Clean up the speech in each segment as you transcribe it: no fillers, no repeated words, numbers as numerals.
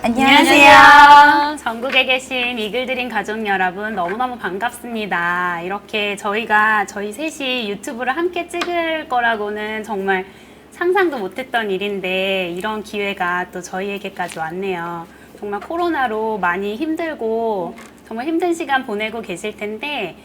안녕하세요. 전국에 계신 이글드림 가족 여러분 너무너무 반갑습니다. 이렇게 저희 셋이 유튜브를 함께 찍을 거라고는 정말 상상도 못했던 일인데 이런 기회가 또 저희에게까지 왔네요. 정말 코로나로 많이 힘들고 정말 힘든 시간 보내고 계실 텐데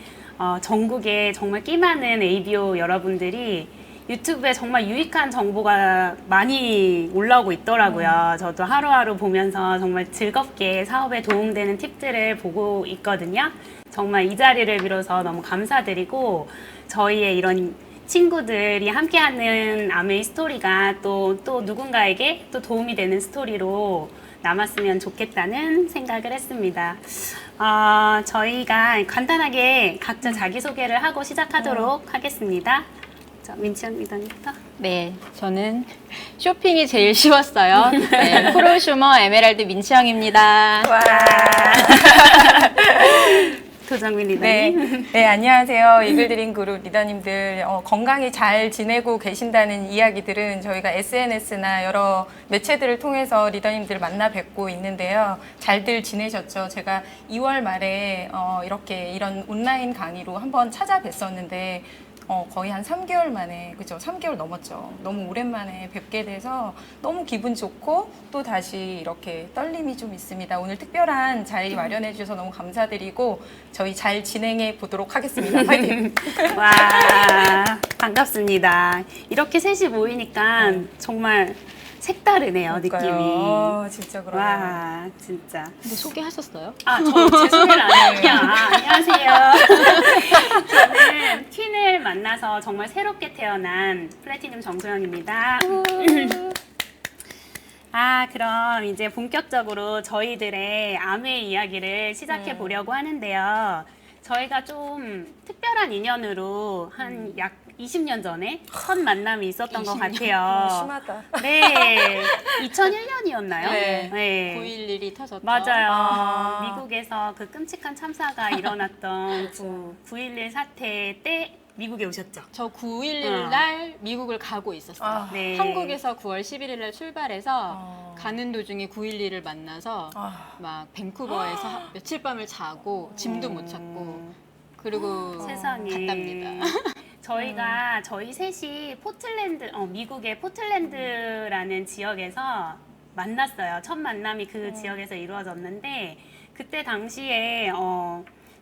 전국에 정말 끼 많은 ABO 여러분들이 유튜브에 정말 유익한 정보가 많이 올라오고 있더라고요. 저도 하루하루 보면서 정말 즐겁게 사업에 도움되는 팁들을 보고 있거든요. 정말 이 자리를 빌어서 너무 감사드리고 저희의 이런 친구들이 함께하는 아메이 스토리가 또 누군가에게 또 도움이 되는 스토리로 남았으면 좋겠다는 생각을 했습니다. 저희가 간단하게 각자 자기소개를 하고 시작하도록 하겠습니다. 자, 민치현 리더님부터. 네, 저는 쇼핑이 제일 쉬웠어요. 네, 프로슈머 에메랄드 민치영입니다. 와. 도정민 리더님. 네, 안녕하세요. 이글드림 그룹 리더님들. 건강히 잘 지내고 계신다는 이야기들은 저희가 SNS나 여러 매체들을 통해서 리더님들 만나 뵙고 있는데요. 잘들 지내셨죠? 제가 2월 말에 이런 온라인 강의로 한번 찾아뵀었는데 거의 한 3개월 만에, 그죠? 3개월 넘었죠. 너무 오랜만에 뵙게 돼서 너무 기분 좋고 또 다시 이렇게 떨림이 좀 있습니다. 오늘 특별한 자리 마련해 주셔서 너무 감사드리고 저희 잘 진행해 보도록 하겠습니다. 화이팅! 와, 반갑습니다. 이렇게 셋이 모이니까 정말 색다르네요, 느낌이. 진짜 그러네요. 와, 진짜. 근데 소개하셨어요? 제 소개를 안 했군요. 안녕하세요. 저는 퀸을 만나서 정말 새롭게 태어난 플래티늄 정소영입니다. 그럼 이제 본격적으로 저희들의 아메이 이야기를 시작해 보려고 하는데요. 저희가 좀 특별한 인연으로 한 약 20년 전에 첫 만남이 있었던 것 같아요. 심하다. 네, 2001년이었나요? 네. 9.11이 터졌죠. 맞아요. 미국에서 그 끔찍한 참사가 일어났던 9.11 사태 때 미국에 오셨죠? 저 9.11 날 미국을 가고 있었어요. 네. 한국에서 9월 11일 날 출발해서 가는 도중에 9.11을 만나서 막 밴쿠버에서 며칠 밤을 자고 짐도 못 찾고 그리고 세상에. 갔답니다. 저희 셋이 미국의 포틀랜드라는 지역에서 만났어요. 첫 만남이 그 지역에서 이루어졌는데 그때 당시에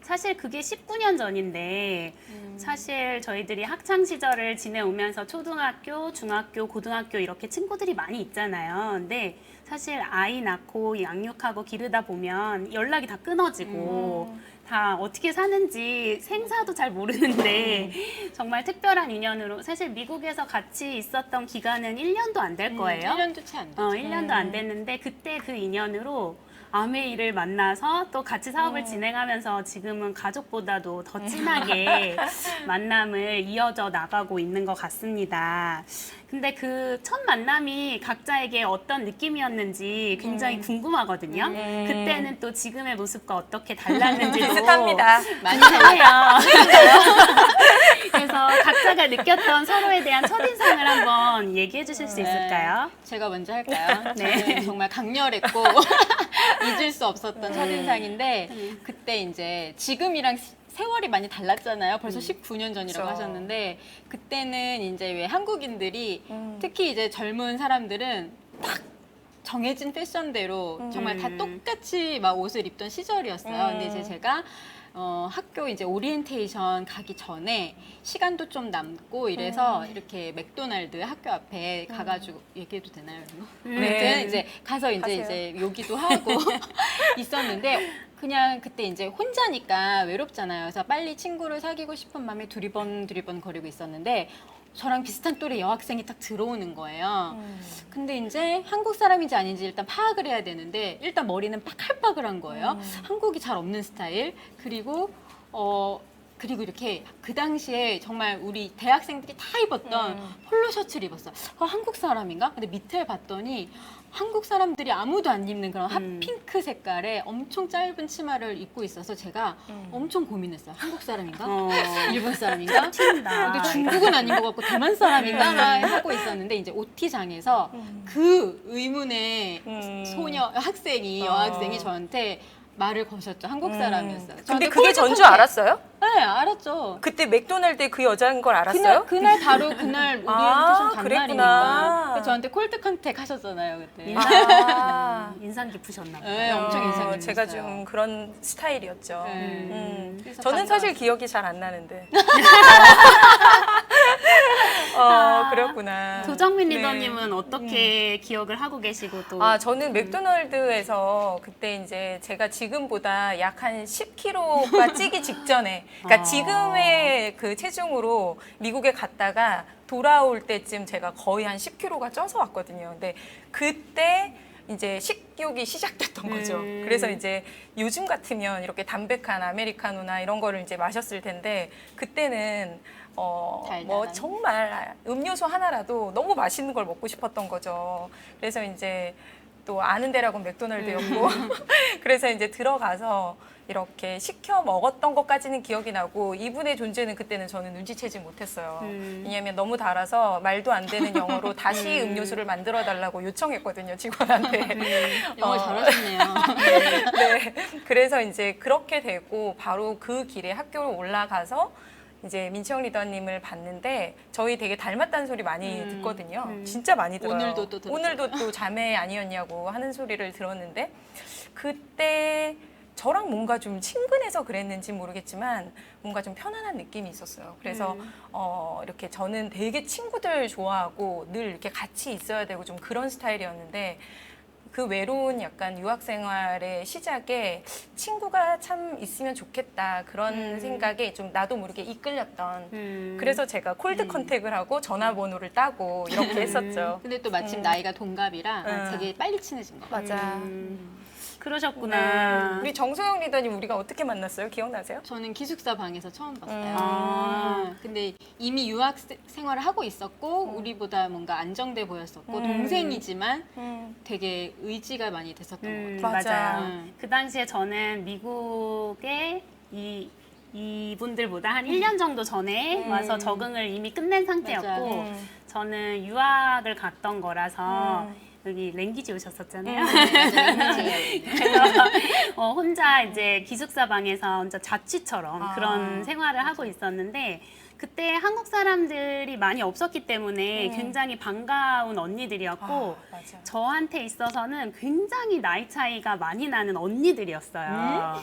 사실 그게 19년 전인데 사실 저희들이 학창 시절을 지내오면서 초등학교, 중학교, 고등학교 이렇게 친구들이 많이 있잖아요. 근데 사실 아이 낳고 양육하고 기르다 보면 연락이 다 끊어지고 다 어떻게 사는지 생사도 잘 모르는데 정말 특별한 인연으로 사실 미국에서 같이 있었던 기간은 1년도 안 될 거예요. 1년도 채 안 됐죠. 1년도 안 됐는데 그때 그 인연으로 아메이를 만나서 또 같이 사업을 진행하면서 지금은 가족보다도 더 진하게 만남을 이어져 나가고 있는 것 같습니다. 근데 그 첫 만남이 각자에게 어떤 느낌이었는지 굉장히 궁금하거든요. 그때는 또 지금의 모습과 어떻게 달랐는지도 비슷합니다. 많이 달라요. 그래서 각자가 느꼈던 서로에 대한 첫인상을 한번 얘기해 주실 수 있을까요? 제가 먼저 할까요? 네. 저는 정말 강렬했고 잊을 수 없었던 첫인상인데 그때 이제 지금이랑 세월이 많이 달랐잖아요. 벌써 19년 전이라고 그렇죠. 하셨는데 그때는 이제 왜 한국인들이 특히 이제 젊은 사람들은 딱 정해진 패션대로 정말 다 똑같이 막 옷을 입던 시절이었어요. 근데 이제 제가 학교 이제 오리엔테이션 가기 전에 시간도 좀 남고 이래서 이렇게 맥도날드 학교 앞에 가가지고 얘기해도 되나요? 네. 아무튼 이제 가서 하세요. 이제 요기도 하고 있었는데 그냥 그때 이제 혼자니까 외롭잖아요. 그래서 빨리 친구를 사귀고 싶은 마음에 두리번 거리고 있었는데 저랑 비슷한 또래 여학생이 딱 들어오는 거예요. 근데 이제 한국 사람인지 아닌지 일단 파악을 해야 되는데 일단 머리는 빠글빠글한 거예요. 한국이 잘 없는 스타일. 그리고 그리고 이렇게 그 당시에 정말 우리 대학생들이 다 입었던 폴로 셔츠를 입었어요. 한국 사람인가? 근데 밑에 봤더니 한국 사람들이 아무도 안 입는 그런 핫핑크 색깔의 엄청 짧은 치마를 입고 있어서 제가 엄청 고민했어요. 한국 사람인가? 일본 사람인가? 튄다. 근데 중국은 아닌 것 같고 대만 사람인가? 하고 있었는데 이제 OT장에서 그 의문의 소녀 학생이 여학생이 저한테 말을 거셨죠. 한국 사람이었어요. 근데 저한테 그게 전 줄 폴드 알았어요? 네, 알았죠. 그때 맥도날드에 그 여자인 걸 알았어요? 그날 바로 그날 오리엔테이션 그랬구나. 장날이니까. 그래서 저한테 콜드 컨택 하셨잖아요 그때. 인상 깊으셨나 봐요. 네, 엄청 인상 깊었어요. 제가 좀 그런 스타일이었죠. 네. 그래서 저는 사실 반가웠어요. 기억이 잘 안 나는데. 그렇구나. 조정민 네. 리더님은 어떻게 기억을 하고 계시고 또 저는 맥도날드에서 그때 이제 제가 지금보다 약 한 10kg가 찌기 직전에, 그러니까 지금의 그 체중으로 미국에 갔다가 돌아올 때쯤 제가 거의 한 10kg가 쪄서 왔거든요. 근데 그때 이제 식욕이 시작됐던 거죠. 그래서 이제 요즘 같으면 이렇게 담백한 아메리카노나 이런 거를 이제 마셨을 텐데 그때는 뭐 달달한. 정말 음료수 하나라도 너무 맛있는 걸 먹고 싶었던 거죠. 그래서 이제 또 아는 데라고 맥도날드였고 그래서 이제 들어가서 이렇게 시켜 먹었던 것까지는 기억이 나고 이분의 존재는 그때는 저는 눈치채지 못했어요. 왜냐하면 너무 달아서 말도 안 되는 영어로 다시 음료수를 만들어 달라고 요청했거든요, 직원한테. 영어 잘하셨네요. 네. 그래서 이제 그렇게 되고 바로 그 길에 학교를 올라가서 이제 민채영 리더님을 봤는데 저희 되게 닮았다는 소리 많이 듣거든요. 진짜 많이 들어요. 오늘도 또 들었죠. 오늘도 또 자매 아니었냐고 하는 소리를 들었는데 그때 저랑 뭔가 좀 친근해서 그랬는지 모르겠지만 뭔가 좀 편안한 느낌이 있었어요. 그래서 이렇게 저는 되게 친구들 좋아하고 늘 이렇게 같이 있어야 되고 좀 그런 스타일이었는데 그 외로운 약간 유학 생활의 시작에 친구가 참 있으면 좋겠다 그런 생각에 좀 나도 모르게 이끌렸던 그래서 제가 콜드 컨택을 하고 전화번호를 따고 이렇게 했었죠. 근데 또 마침 나이가 동갑이라 되게 빨리 친해진 거 같아요. 맞아. 그러셨구나. 우리 정소영 리더님 우리가 어떻게 만났어요? 기억나세요? 저는 기숙사 방에서 처음 봤어요. 아. 근데 이미 유학 생활을 하고 있었고 우리보다 뭔가 안정돼 보였었고 동생이지만 되게 의지가 많이 됐었던 것 같아요. 맞아. 맞아요. 그 당시에 저는 미국에 이분들보다 한 1년 정도 전에 와서 적응을 이미 끝낸 상태였고 맞아. 저는 유학을 갔던 거라서 여기 랭귀지 오셨었잖아요. 그래서 혼자 이제 기숙사 방에서 혼자 자취처럼 그런 생활을 하고 있었는데 그때 한국 사람들이 많이 없었기 때문에 굉장히 반가운 언니들이었고 맞아. 저한테 있어서는 굉장히 나이 차이가 많이 나는 언니들이었어요.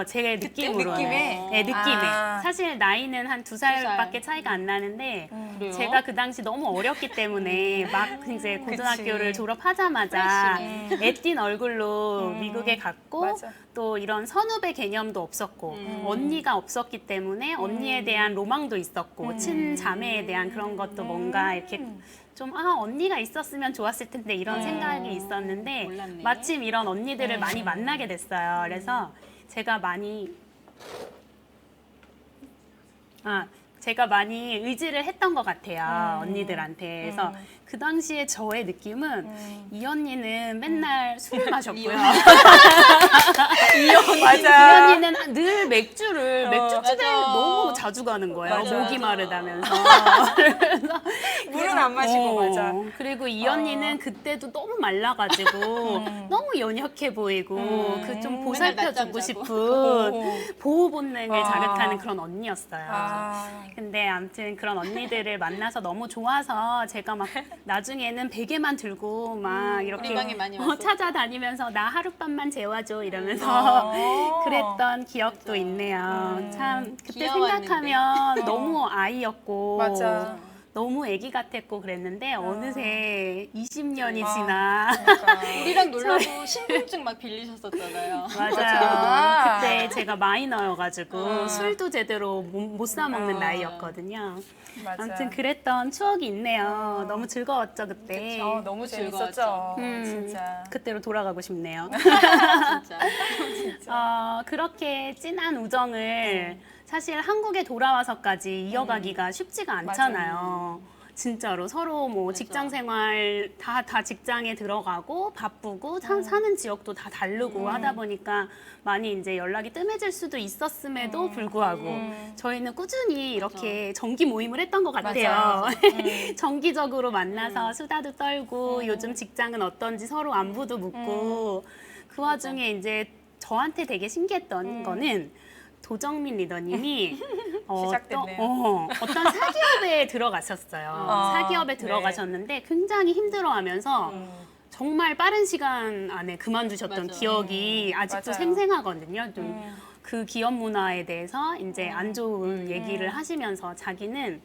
제 느낌으로. 느낌에? 네, 느낌에. 아. 사실 나이는 한 2살밖에 차이가 안 나는데 그래요? 제가 그 당시 너무 어렸기 때문에 막 이제 고등학교를 졸업하자마자 애띤 얼굴로 미국에 갔고 맞아. 또 이런 선후배 개념도 없었고 언니가 없었기 때문에 언니에 대한 로망도 있었고 친자매에 대한 그런 것도 뭔가 이렇게 좀 언니가 있었으면 좋았을 텐데 이런 생각이 있었는데 몰랐네. 마침 이런 언니들을 많이 만나게 됐어요. 그래서 제가 많이 의지를 했던 것 같아요. 언니들한테. 그래서 그 당시에 저의 느낌은 이 언니는 맨날 술을 마셨고요. 이 언니는 늘 맥주집에 맞아. 너무 자주 가는 거예요. 맞아. 목이 마르다면서. 물은 안 마시고 맞아. 그리고 이 언니는 그때도 너무 말라가지고 너무 연약해 보이고 그 좀 보살펴주고 낮잠 싶은 보호 본능을 자극하는 그런 언니였어요. 근데 아무튼 그런 언니들을 만나서 너무 좋아서 제가 막 나중에는 베개만 들고 막 이렇게 우리 방에 많이 왔었죠. 찾아다니면서 나 하룻밤만 재워줘 이러면서 그랬던 기억도 있네요. 참 그때 귀여웠는데. 생각하면 너무 아이였고 맞아. 너무 애기 같았고 그랬는데 어느새 20년이 지나 우리랑 놀라고 신분증 막 빌리셨었잖아요. 맞아요. 그때 제가 마이너여가지고 술도 제대로 못 사 먹는 나이였거든요. 맞아. 아무튼 그랬던 추억이 있네요. 너무 즐거웠죠 그때. 너무 즐거웠죠. 재밌었죠. 음, 진짜. 그때로 돌아가고 싶네요. 진짜. 그렇게 진한 우정을 사실 한국에 돌아와서까지 이어가기가 쉽지가 않잖아요. 진짜로 서로 뭐 맞아. 직장 생활 다 직장에 들어가고 바쁘고 사는 지역도 다 다르고 하다 보니까 많이 이제 연락이 뜸해질 수도 있었음에도 불구하고 저희는 꾸준히 이렇게 정기 모임을 했던 것 같아요. 정기적으로 만나서 수다도 떨고 요즘 직장은 어떤지 서로 안부도 묻고 그 와중에 이제 저한테 되게 신기했던 거는 도정민 리더님이 시작됐네요. 어떤 사기업에 들어가셨어요. 사기업에 들어가셨는데 굉장히 힘들어하면서 정말 빠른 시간 안에 그만두셨던 맞아. 기억이 아직도 맞아요. 생생하거든요. 좀 그 기업 문화에 대해서 이제 안 좋은 얘기를 하시면서 자기는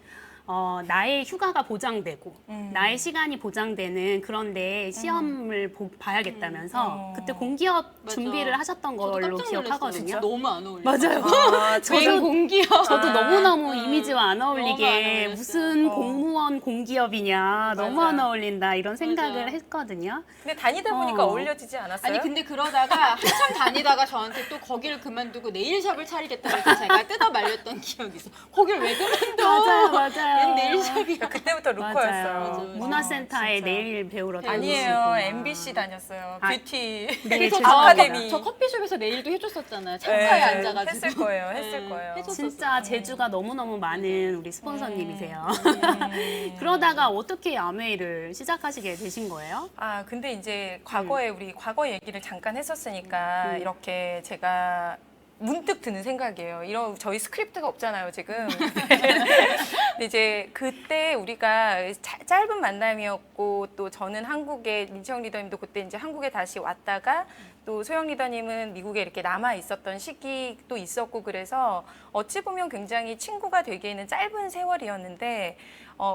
나의 휴가가 보장되고 나의 시간이 보장되는 그런데 시험을 봐야겠다면서 그때 공기업 맞아. 준비를 하셨던 저도 걸로 깜짝 놀랐어요. 기억하거든요. 진짜 너무 안 어울려. 맞아요. 저도 공기업. 저도 너무너무 이미지와 안 너무 안 어울리게 어울렸어요. 무슨 공무원 공기업이냐 너무 맞아. 안 어울린다 이런 생각을 맞아. 했거든요. 근데 다니다 보니까 어울려지지 않았어요? 아니 근데 그러다가 한참 다니다가 저한테 또 거기를 그만두고 네일샵을 차리겠다고 해서 제가 뜯어 말렸던 기억이 있어. 거길 왜 그만둬? 맞아요. 얜 네일샵이야. 그때부터 루커였어요. 맞아요. 문화센터에 진짜. 내일 배우러 아니에요. 다니시구나. MBC 다녔어요. 아, 뷰티 네, 저, 죄송합니다. 아카데미. 저 커피숍에서 네일도 해줬었잖아요. 창가에 앉아가지고. 했을 거예요. 했을 거예요. 해줬었어요. 진짜 재주가 너무너무 많은 우리 스폰서님이세요. 그러다가 어떻게 아메이를 시작하시게 되신 거예요? 아, 근데 이제 과거에 우리 과거 얘기를 잠깐 했었으니까 이렇게 제가 문득 드는 생각이에요. 이런 저희 스크립트가 없잖아요, 지금. 근데 이제 그때 우리가 짧은 만남이었고 또 저는 한국에 민채영 리더님도 그때 이제 한국에 다시 왔다가 또 소영 리더님은 미국에 이렇게 남아 있었던 시기도 있었고 그래서 어찌 보면 굉장히 친구가 되기에는 짧은 세월이었는데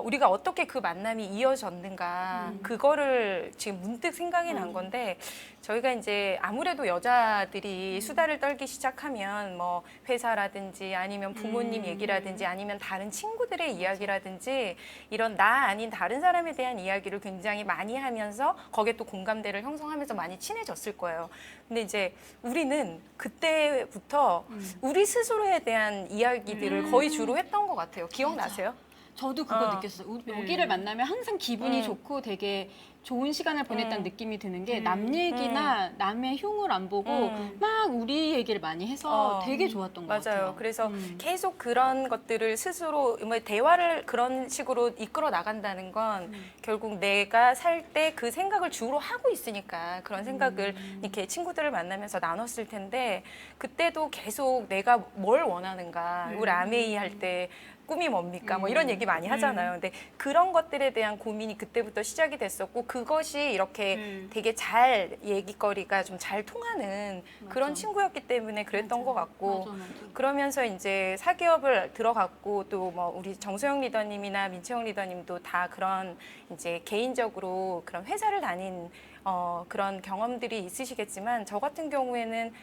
우리가 어떻게 그 만남이 이어졌는가 그거를 지금 문득 생각이 난 건데 저희가 이제 아무래도 여자들이 수다를 떨기 시작하면 뭐 회사라든지 아니면 부모님 얘기라든지 아니면 다른 친구들의 이야기라든지 이런 나 아닌 다른 사람에 대한 이야기를 굉장히 많이 하면서 거기에 또 공감대를 형성하면서 많이 친해졌을 거예요. 근데 이제 우리는 그때부터 우리 스스로에 대한 이야기들을 거의 주로 했던 것 같아요. 기억나세요? 저도 그거 느꼈어요. 여기를 만나면 항상 기분이 좋고 되게 좋은 시간을 보냈다는 느낌이 드는 게 남 얘기나 남의 흉을 안 보고 막 우리 얘기를 많이 해서 되게 좋았던 것 같아요. 맞아요. 그래서 계속 그런 것들을 스스로 뭐 대화를 그런 식으로 이끌어 나간다는 건 결국 내가 살 때 그 생각을 주로 하고 있으니까 그런 생각을 이렇게 친구들을 만나면서 나눴을 텐데 그때도 계속 내가 뭘 원하는가 우리 아메이 할 때 꿈이 뭡니까? 뭐 이런 얘기 많이 하잖아요. 근데 그런 것들에 대한 고민이 그때부터 시작이 됐었고 그것이 이렇게 되게 잘 얘기거리가 좀 잘 통하는 그런 친구였기 때문에 그랬던 것 같고 맞아. 그러면서 이제 사기업을 들어갔고 또 뭐 우리 정소영 리더님이나 민채영 리더님도 다 그런 이제 개인적으로 그런 회사를 다닌 그런 경험들이 있으시겠지만 저 같은 경우에는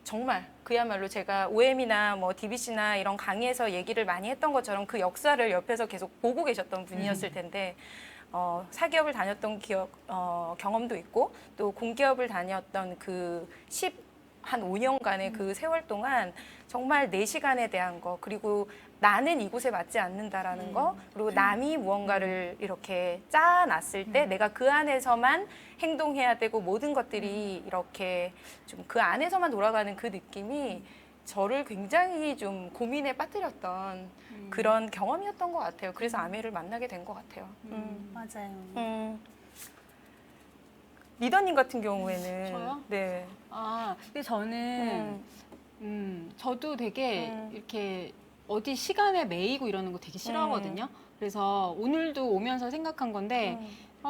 정말 그야말로 제가 OM이나 뭐 DBC나 이런 강의에서 얘기를 많이 했던 것처럼 그 역사를 옆에서 계속 보고 계셨던 분이었을 텐데 사기업을 다녔던 경험도 있고 또 공기업을 다녔던 그 한 5년간의 그 세월 동안 정말 내 시간에 대한 거 그리고 나는 이곳에 맞지 않는다라는 거 그리고 남이 무언가를 이렇게 짜놨을 때 내가 그 안에서만 행동해야 되고 모든 것들이 이렇게 좀 그 안에서만 돌아가는 그 느낌이 저를 굉장히 좀 고민에 빠뜨렸던 그런 경험이었던 것 같아요. 그래서 아메를 만나게 된 것 같아요. 맞아요. 리더님 같은 경우에는 저요? 네. 근데 저는 저도 되게 이렇게 어디 시간에 매이고 이러는 거 되게 싫어하거든요. 그래서 오늘도 오면서 생각한 건데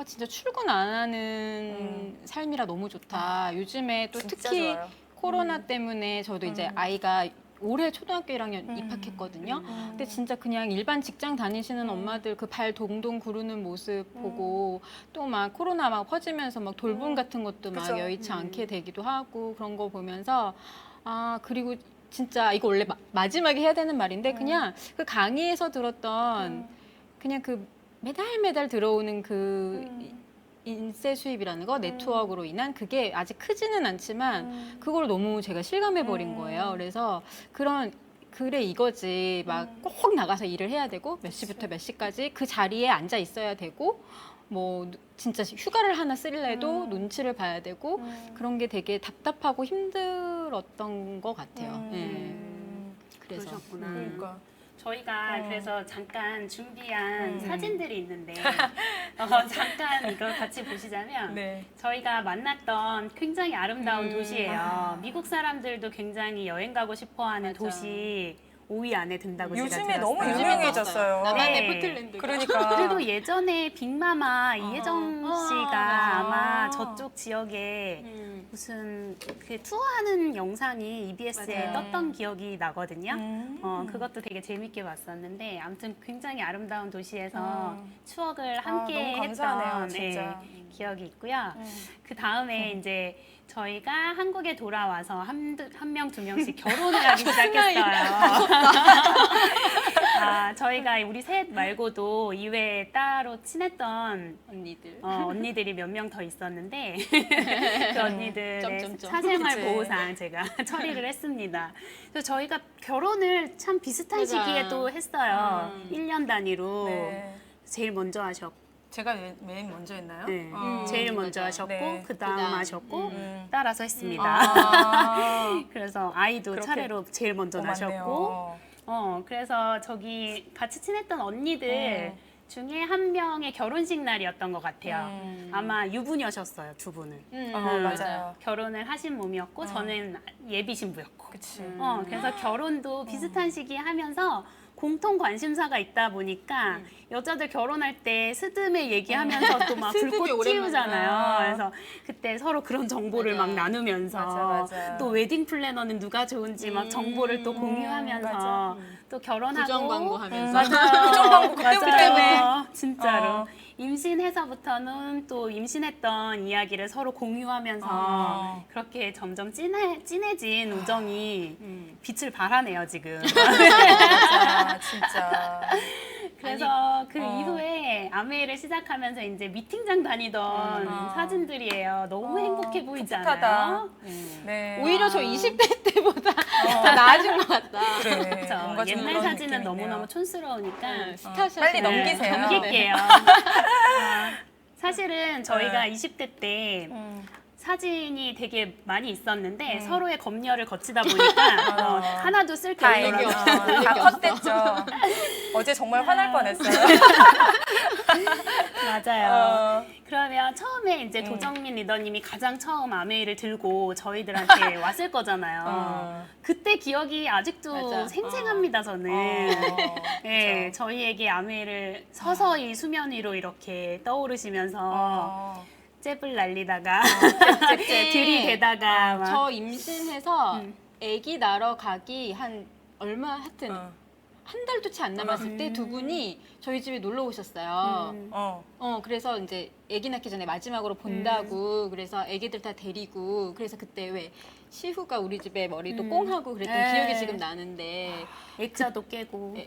진짜 출근 안 하는 삶이라 너무 좋다. 요즘에 또 진짜 특히 좋아요. 코로나 때문에 저도 이제 아이가 올해 초등학교 1학년 입학했거든요. 근데 진짜 그냥 일반 직장 다니시는 엄마들 그 발 동동 구르는 모습 보고 또 막 코로나 막 퍼지면서 막 돌봄 같은 것도 막 그죠. 여의치 않게 되기도 하고 그런 거 보면서 그리고 진짜 이거 원래 마지막에 해야 되는 말인데 그냥 그 강의에서 들었던 그냥 그 매달 들어오는 그 인세 수입이라는 거 네트워크로 인한 그게 아직 크지는 않지만 그걸 너무 제가 실감해 버린 거예요. 그래서 그런 그래 이거지 막 꼭 나가서 일을 해야 되고 몇 시부터 몇 시까지 그 자리에 앉아 있어야 되고 뭐 진짜 휴가를 하나 쓰려도 눈치를 봐야 되고 그런 게 되게 답답하고 힘들었던 것 같아요. 예. 그래서 그러셨구나. 그러니까. 저희가 그래서 잠깐 준비한 사진들이 있는데 잠깐 이거 같이 보시자면 네. 저희가 만났던 굉장히 아름다운 도시예요. 미국 사람들도 굉장히 여행 가고 싶어하는 맞아. 도시 5위 안에 든다고 제가 요즘에 들었어요. 너무 유명해졌어요. 나만의 네. 포틀랜드. 그러니까. 그리고 예전에 빅마마 이혜정 씨가 맞아. 아마 저쪽 지역에 무슨 그 투어하는 영상이 EBS에 맞아요. 떴던 기억이 나거든요. 그것도 되게 재밌게 봤었는데 아무튼 굉장히 아름다운 도시에서 추억을 함께 너무 감사하네요, 했던 진짜. 기억이 있고요. 그 다음에 이제 저희가 한국에 돌아와서 한 명, 두 명씩 결혼을 하기 시작했어요. 저희가 우리 셋 말고도 이외에 따로 친했던 언니들. 언니들이 몇 명 더 있었는데 그 언니들의 점점점. 사생활 그치. 보호상 제가 처리를 했습니다. 그래서 저희가 결혼을 참 비슷한 맞아. 시기에 또 했어요. 1년 단위로 네. 제일 먼저 하셨고 제가 맨 먼저 했나요? 네. 어. 제일 먼저 맞아. 하셨고 네. 그다음 그다음. 하셨고 음. 따라서 했습니다. 아. 그래서 아이도 그렇게 차례로 제일 먼저 나셨고 맞네요. 그래서 저기 같이 친했던 언니들 중에 한 명의 결혼식 날이었던 것 같아요. 아마 유부녀셨어요, 두 분은. 맞아요. 결혼을 하신 몸이었고 저는 예비 신부였고. 그치. 그래서 결혼도 비슷한 시기에 하면서 공통 관심사가 있다 보니까 여자들 결혼할 때 스드메 얘기하면서 또 막 스드메 불꽃 오랜만이다. 띄우잖아요. 그래서 그때 서로 그런 정보를 맞아. 막 나누면서 맞아. 또 웨딩 플래너는 누가 좋은지 막 정보를 또 공유하면서 맞아. 또 결혼하고 부정 광고하면서. 맞아요. 부정 광고 그때부터 맞아요. 해. 진짜로. 임신해서부터는 또 임신했던 이야기를 서로 공유하면서 그렇게 점점 진해진 우정이 빛을 발하네요, 지금. 맞아, 진짜. 그래서 그 이후에 아메이를 시작하면서 이제 미팅장 다니던 사진들이에요. 너무 행복해 보이지 풋풋하다. 않아요? 네. 오히려 저 20대 때보다 더 나아진 것 같다. 그래. 그렇죠. 뭔가 좀 옛날 그런 사진은 느낌이네요. 너무너무 촌스러우니까 스타샷. 빨리 넘기세요. 넘길게요. 사실은 저희가 20대 때 사진이 되게 많이 있었는데 서로의 검열을 거치다 보니까 하나도 쓸 게 다 없더라고요. 다 컷됐죠. 어제 정말 화날 뻔했어요. 맞아요. 그러면 처음에 이제 도정민 리더님이 가장 처음 아메이를 들고 저희들한테 왔을 거잖아요. 그때 기억이 아직도 맞아. 생생합니다, 저는. 네, 저희에게 아메이를 서서히 수면 위로 이렇게 떠오르시면서 잽을 날리다가 들이대다가 막. 저 임신해서 아기 낳으러 가기 한 얼마 하여튼 한 달도 채 안 남았을 때 두 분이 저희 집에 놀러 오셨어요. 그래서 이제 아기 낳기 전에 마지막으로 본다고 그래서 아기들 다 데리고 그래서 그때 왜 시후가 우리 집에 머리도 꽁 하고 그랬던 네. 기억이 지금 나는데 액자도 깨고.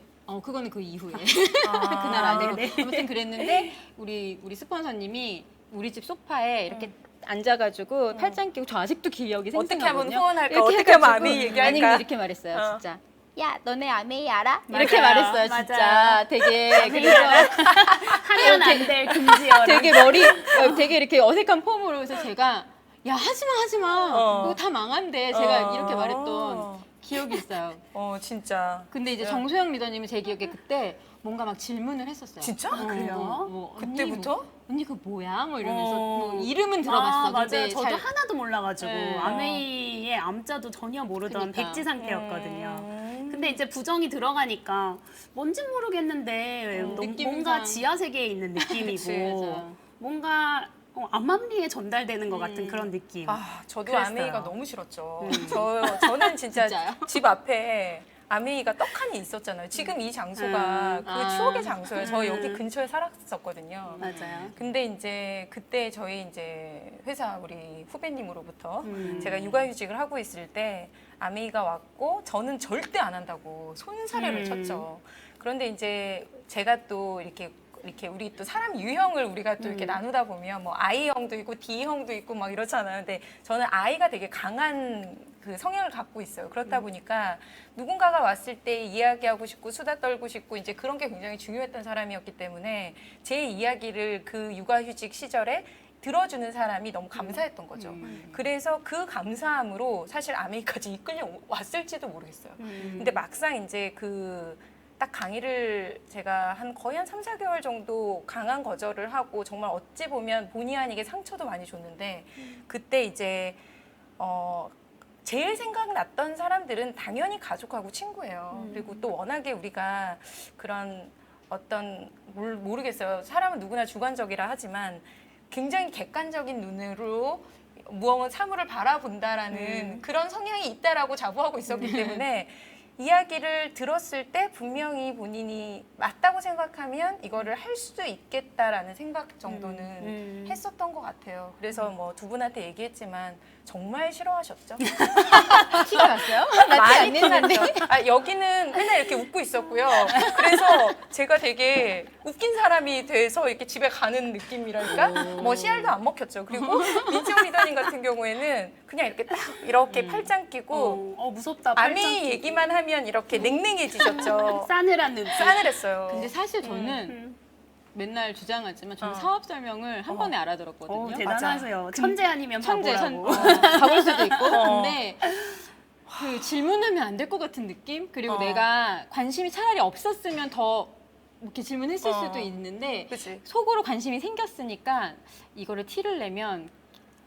그거는 그 이후에 그날 아니고 네네. 아무튼 그랬는데 우리 스폰서님이 우리 집 소파에 이렇게 앉아가지고 팔짱 끼고 저 아직도 기억이 어떻게 생생하거든요. 하면 후원할까? 이렇게 어떻게 하면 해가지고 아메이 얘기할까? 아니 근데 이렇게 말했어요 어. 진짜. 야 너네 아메이 알아? 이렇게 맞아요. 말했어요 진짜. 맞아요. 되게 그래서 하면 안 될 금지어라. 되게 되게 이렇게 어색한 폼으로 그래서 제가 야 하지마 이거 다 망한데 제가 이렇게 말했던 기억이 있어요. 진짜. 근데 이제 정소영 리더님이 제 기억에 그때 뭔가 막 질문을 했었어요. 진짜? 그래요? 언니 그때부터? 언니 그거 뭐야? 뭐 이러면서 뭐 이름은 들어봤어. 맞아요. 근데 저도 잘 하나도 몰라가지고 네. 아메이의 암자도 전혀 모르던 그러니까. 백지 상태였거든요. 근데 이제 부정이 들어가니까 뭔진 모르겠는데 느낌상. 뭔가 지하 세계에 있는 그치, 느낌이고 맞아. 뭔가 암암리에 전달되는 것 같은 그런 느낌. 저도 그랬어요. 아메이가 너무 싫었죠. 저는 진짜 진짜요? 집 앞에 아메이가 떡하니 있었잖아요. 지금 이 장소가 그 추억의 장소예요. 저 여기 근처에 살았었거든요. 맞아요. 근데 이제 그때 저희 이제 회사 우리 후배님으로부터 제가 육아휴직을 하고 있을 때 아메이가 왔고 저는 절대 안 한다고 손사래를 쳤죠. 그런데 이제 제가 또 이렇게 이렇게 우리 또 사람 유형을 우리가 또 이렇게 나누다 보면 뭐 I형도 있고 D형도 있고 막 이렇잖아요. 근데 저는 I가 되게 강한 그 성향을 갖고 있어요. 그렇다 보니까 누군가가 왔을 때 이야기하고 싶고 수다 떨고 싶고 이제 그런 게 굉장히 중요했던 사람이었기 때문에 제 이야기를 그 육아휴직 시절에 들어주는 사람이 너무 감사했던 거죠. 그래서 그 감사함으로 사실 아메이까지 이끌려 왔을지도 모르겠어요. 근데 막상 이제 그 딱 강의를 제가 거의 한 3, 4개월 정도 강한 거절을 하고 정말 어찌 보면 본의 아니게 상처도 많이 줬는데 그때 이제 제일 생각났던 사람들은 당연히 가족하고 친구예요. 그리고 또 워낙에 우리가 그런 어떤 모르겠어요. 사람은 누구나 주관적이라 하지만 굉장히 객관적인 눈으로 사물을 바라본다라는 그런 성향이 있다라고 자부하고 있었기 때문에 이야기를 들었을 때 분명히 본인이 맞다고 생각하면 이거를 할 수도 있겠다라는 생각 정도는 했었던 것 같아요. 그래서 뭐 두 분한테 얘기했지만 정말 싫어하셨죠? 티가 났어요? 나티 안 냈는데. 여기는 맨날 이렇게 웃고 있었고요. 그래서 제가 되게 웃긴 사람이 돼서 이렇게 집에 가는 느낌이랄까? 뭐 씨알도 안 먹혔죠. 그리고 민지영 리더님 같은 경우에는 그냥 이렇게 딱 이렇게 팔짱 끼고 무섭다. 아미 얘기만 하면 이렇게 냉랭해지셨죠. 싸늘한 눈빛. 싸늘했어요. 근데 사실 저는 맨날 주장하지만 저는 사업 설명을 한 번에 알아들었거든요. 대단하세요. 천재 아니면 바보라고. 바볼 수도 있고. 근데 그 질문하면 안 될 것 같은 느낌? 그리고 내가 관심이 차라리 없었으면 더 이렇게 질문했을 수도 있는데 그치. 속으로 관심이 생겼으니까 이거를 티를 내면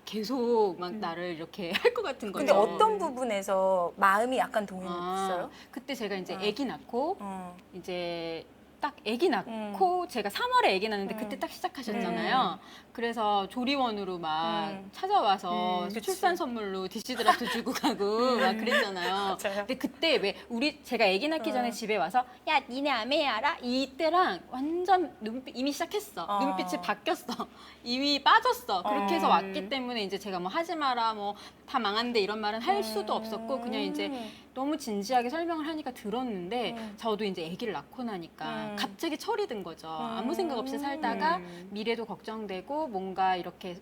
계속 막 나를 이렇게 할 것 같은 거죠. 근데 어떤 부분에서 마음이 약간 동요했어요? 그때 제가 이제 아기 낳고 어. 이제 딱 아기 낳고 제가 3월에 아기 낳는데 그때 딱 시작하셨잖아요. 그래서 조리원으로 막 찾아와서 그치. 출산 선물로 디시드라도 주고 가고 막 그랬잖아요. 맞아요. 근데 그때 왜 제가 아기 낳기 전에 집에 와서 야 니네 아메 알아? 이때랑 완전 눈빛 이미 시작했어. 눈빛이 바뀌었어. 이미 빠졌어. 그렇게 해서 왔기 때문에 이제 제가 뭐 하지 마라 뭐 다 망한데 이런 말은 할 수도 없었고 그냥 이제 너무 진지하게 설명을 하니까 들었는데 저도 이제 아기를 낳고 나니까 갑자기 철이 든 거죠. 아무 생각 없이 살다가 미래도 걱정되고 뭔가 이렇게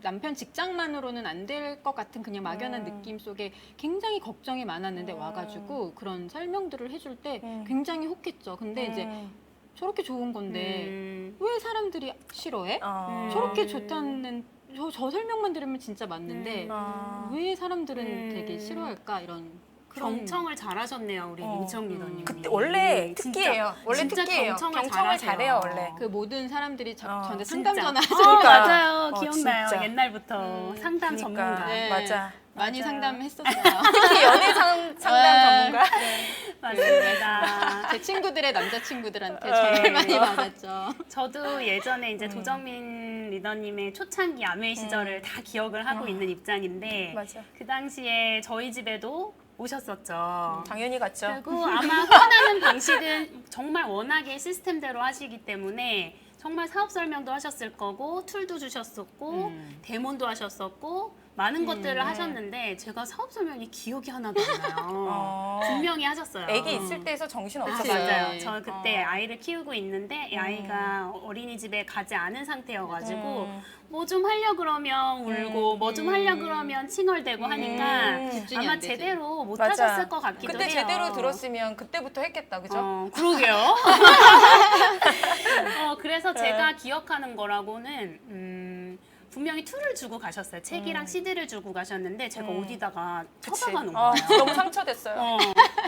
남편 직장만으로는 안 될 것 같은 그냥 막연한 느낌 속에 굉장히 걱정이 많았는데 와가지고 그런 설명들을 해줄 때 굉장히 혹했죠. 근데 이제 저렇게 좋은 건데 왜 사람들이 싫어해? 저렇게 좋다는 저 설명만 들으면 진짜 맞는데 왜 사람들은 되게 싫어할까 이런 그런 경청을 잘하셨네요, 우리 민청 리더님. 그때 원래 특기예요. 원래 진짜 특기예요. 경청을 잘해요, 원래. 그 모든 사람들이 저한테 진짜. 상담 전화하시니까 맞아요. 기억나요. 진짜. 옛날부터 상담 전문가. 네, 맞아. 많이 맞아요. 상담했었어요. 특히 연애 상담 전문가. 맞습니다. 제 친구들의 남자친구들한테 전화를 많이 받았죠. 저도 예전에 이제 도정민 리더님의 초창기 아메이 시절을 다 기억을 하고 있는 입장인데 맞아. 그 당시에 저희 집에도 오셨었죠. 당연히 갔죠. 그리고 아마 화나는 방식은 정말 워낙에 시스템대로 하시기 때문에 정말 사업 설명도 하셨을 거고 툴도 주셨었고 데모도 하셨었고 많은 것들을 하셨는데 제가 사업 설명이 기억이 하나도 안 나요. 분명히 하셨어요. 애기 있을 때에서 정신 그치. 없었어요. 맞아요. 저 그때 아이를 키우고 있는데 이 아이가 어린이집에 가지 않은 상태여가지고 뭐 좀 하려 그러면 울고 뭐 좀 하려 그러면 칭얼대고 하니까 집중이 아마 안 되지. 제대로 못 맞아. 하셨을 것 같기도 그때 해요. 제대로 들었으면 그때부터 했겠다, 그죠? 그러게요. 그래서 제가 기억하는 거라고는 분명히 툴을 주고 가셨어요. 책이랑 CD를 주고 가셨는데 제가 어디다가 처박아 놓은 거예요. 너무 상처됐어요.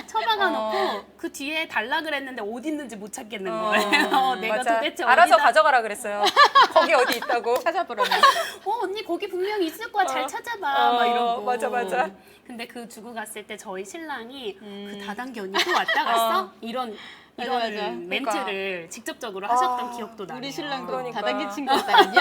처박아 놓고 그 뒤에 달라 그랬는데 어디 있는지 못 찾겠는 거예요. 내가 맞아. 도대체 알아서 어디다 가져가라 그랬어요. 거기 어디 있다고. 찾아보라고. 언니 거기 분명히 있을 거야. 잘 찾아봐. 막 이러고. 맞아. 근데 그 주고 갔을 때 저희 신랑이 그 다단계 언니 또 왔다 갔어? 이런 맞아. 멘트를 직접적으로 하셨던 기억도 나요. 우리 신랑도 그러니까. 다단계 친구였다는요?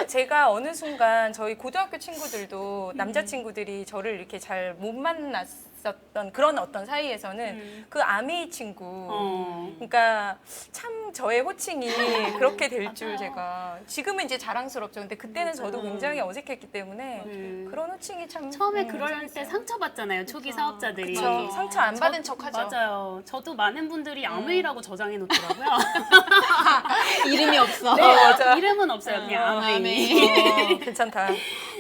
제가 어느 순간 저희 고등학교 친구들도 남자친구들이 저를 이렇게 잘 못 만났었던 그런 어떤 사이에서는 그 아메이 친구 그러니까 참 저의 호칭이 그렇게 될 줄 제가 지금은 이제 자랑스럽죠. 근데 그때는 저도 굉장히 어색했기 때문에 그런 호칭이 참 처음에 그럴 때 상처받잖아요. 초기 사업자들이. 그쵸. 상처 안 받은 척하죠. 맞아요. 저도 많은 분들이 아메이라고 저장해 놓더라고요. 이름이 없어. 네, 맞아. 이름은 없어요. 그냥 아메이. 아메이. 괜찮다.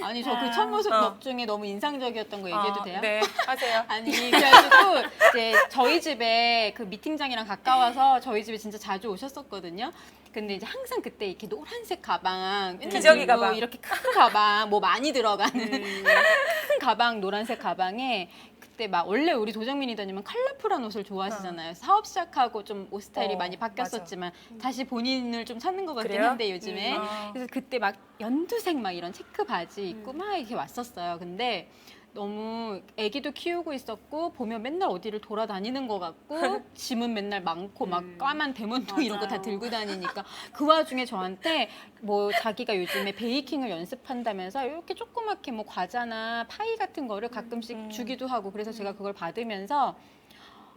아니 저 그 첫 모습 덕 중에 너무 인상적이었던 거 얘기해도 돼요? 네, 하세요. 아니 그래가지고 이제 저희 집에 그 미팅장이랑 가까워서 저희 집에 진짜 자주 오셨었거든요. 근데 이제 항상 그때 이렇게 노란색 가방, 맨날 기저귀 들고 가방. 이렇게 큰 가방, 뭐 많이 들어가는 큰 가방, 노란색 가방에 그때 막 원래 우리 도정민 리더님은 컬러풀한 옷을 좋아하시잖아요. 사업 시작하고 좀 옷 스타일이 많이 바뀌었었지만 다시 본인을 좀 찾는 것 같긴 그래요? 한데 요즘에. 그래서 그때 막 연두색 막 이런 체크 바지 입고 막 이렇게 왔었어요. 근데 너무 아기도 키우고 있었고 보면 맨날 어디를 돌아다니는 것 같고 짐은 맨날 많고 막 까만 대문통 이런 거 다 맞아요. 들고 다니니까 그 와중에 저한테 뭐 자기가 요즘에 베이킹을 연습한다면서 이렇게 조그맣게 뭐 과자나 파이 같은 거를 가끔씩 주기도 하고 그래서 제가 그걸 받으면서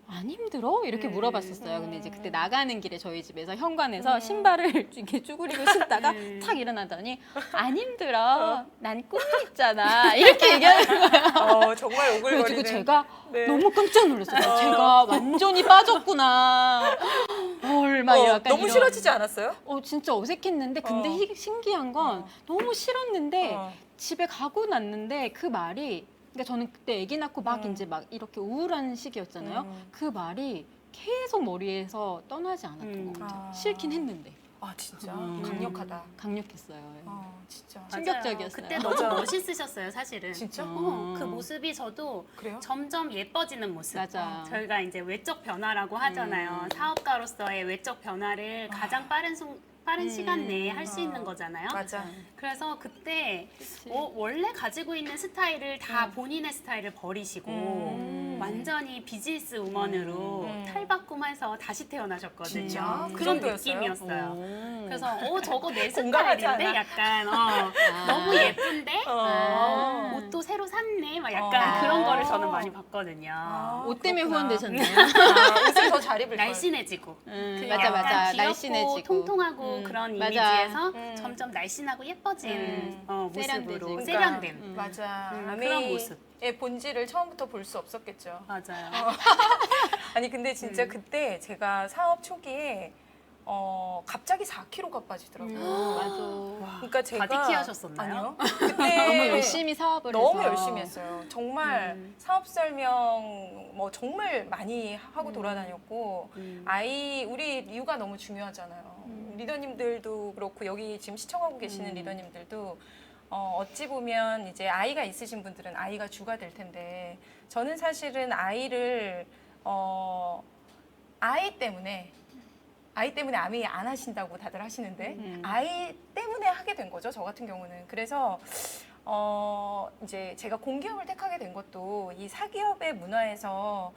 안 힘들어? 이렇게 물어봤었어요. 근데 이제 그때 나가는 길에 저희 집에서 현관에서 신발을 이렇게 쭈그리고 신다가 탁 일어나더니 안 힘들어. 난 꿈이 있잖아. 이렇게 얘기하는 거예요. 정말 그래가지고 오글거리는. 제가 네. 너무 깜짝 놀랐어요. 제가 완전히 빠졌구나. 헐, 막 약간 너무 이런. 싫어지지 않았어요? 진짜 어색했는데 근데 신기한 건 너무 싫었는데 어. 집에 가고 났는데 그 말이 그러니까 저는 그때 아기 낳고 막 이제 막 이렇게 우울한 시기였잖아요. 그 말이 계속 머리에서 떠나지 않았던 것 같아요. 아. 싫긴 했는데 아 진짜 강력하다. 강력했어요. 진짜. 맞아요. 충격적이었어요. 그때 너무 맞아. 멋있으셨어요, 사실은. 진짜? 그 모습이 저도 그래요? 점점 예뻐지는 모습. 맞아. 저희가 이제 외적 변화라고 하잖아요. 사업가로서의 외적 변화를 가장 빠른 시간 내에 할 수 있는 거잖아요. 맞아. 그래서 그때 원래 가지고 있는 스타일을 다 본인의 스타일을 버리시고 완전히 비즈니스 우먼으로 탈바꿈해서 다시 태어나셨거든요. 진짜? 그 그런 정도였어요? 느낌이었어요. 그래서 저거 내 공감하지 스타일인데 않아? 약간 너무 예쁜데 옷도 새로 샀네 막 약간 그런 거를 저는 많이 봤거든요. 옷 때문에 그렇구나. 후원되셨나요? 옷을 더 잘 입을 걸. 날씬해지고 그 맞아, 약간 맞아. 귀엽고 날씬해지고. 통통하고 그런 맞아. 이미지에서 점점 날씬하고 예뻐진 세련되지고. 모습으로 그러니까, 세련됨 맞아. 그런 모습. 아메이의 본질을 처음부터 볼 수 없었겠죠. 맞아요. 아니 근데 진짜 그때 제가 사업 초기에 갑자기 4kg가 빠지더라고요. 맞아. 그러니까 제가 바디키 하셨었나요? 아니요. 그때 너무 열심히 사업을 너무 해서. 열심히 했어요. 정말 사업 설명 뭐 정말 많이 하고 돌아다녔고 우리 육아 너무 중요하잖아요. 리더님들도 그렇고 여기 지금 시청하고 계시는 리더님들도 어찌 보면 이제 아이가 있으신 분들은 아이가 주가 될 텐데 저는 사실은 아이를 아이 때문에 아메이 안 하신다고 다들 하시는데 아이 때문에 하게 된 거죠. 저 같은 경우는. 그래서 이제 제가 공기업을 택하게 된 것도 이 사기업의 문화에서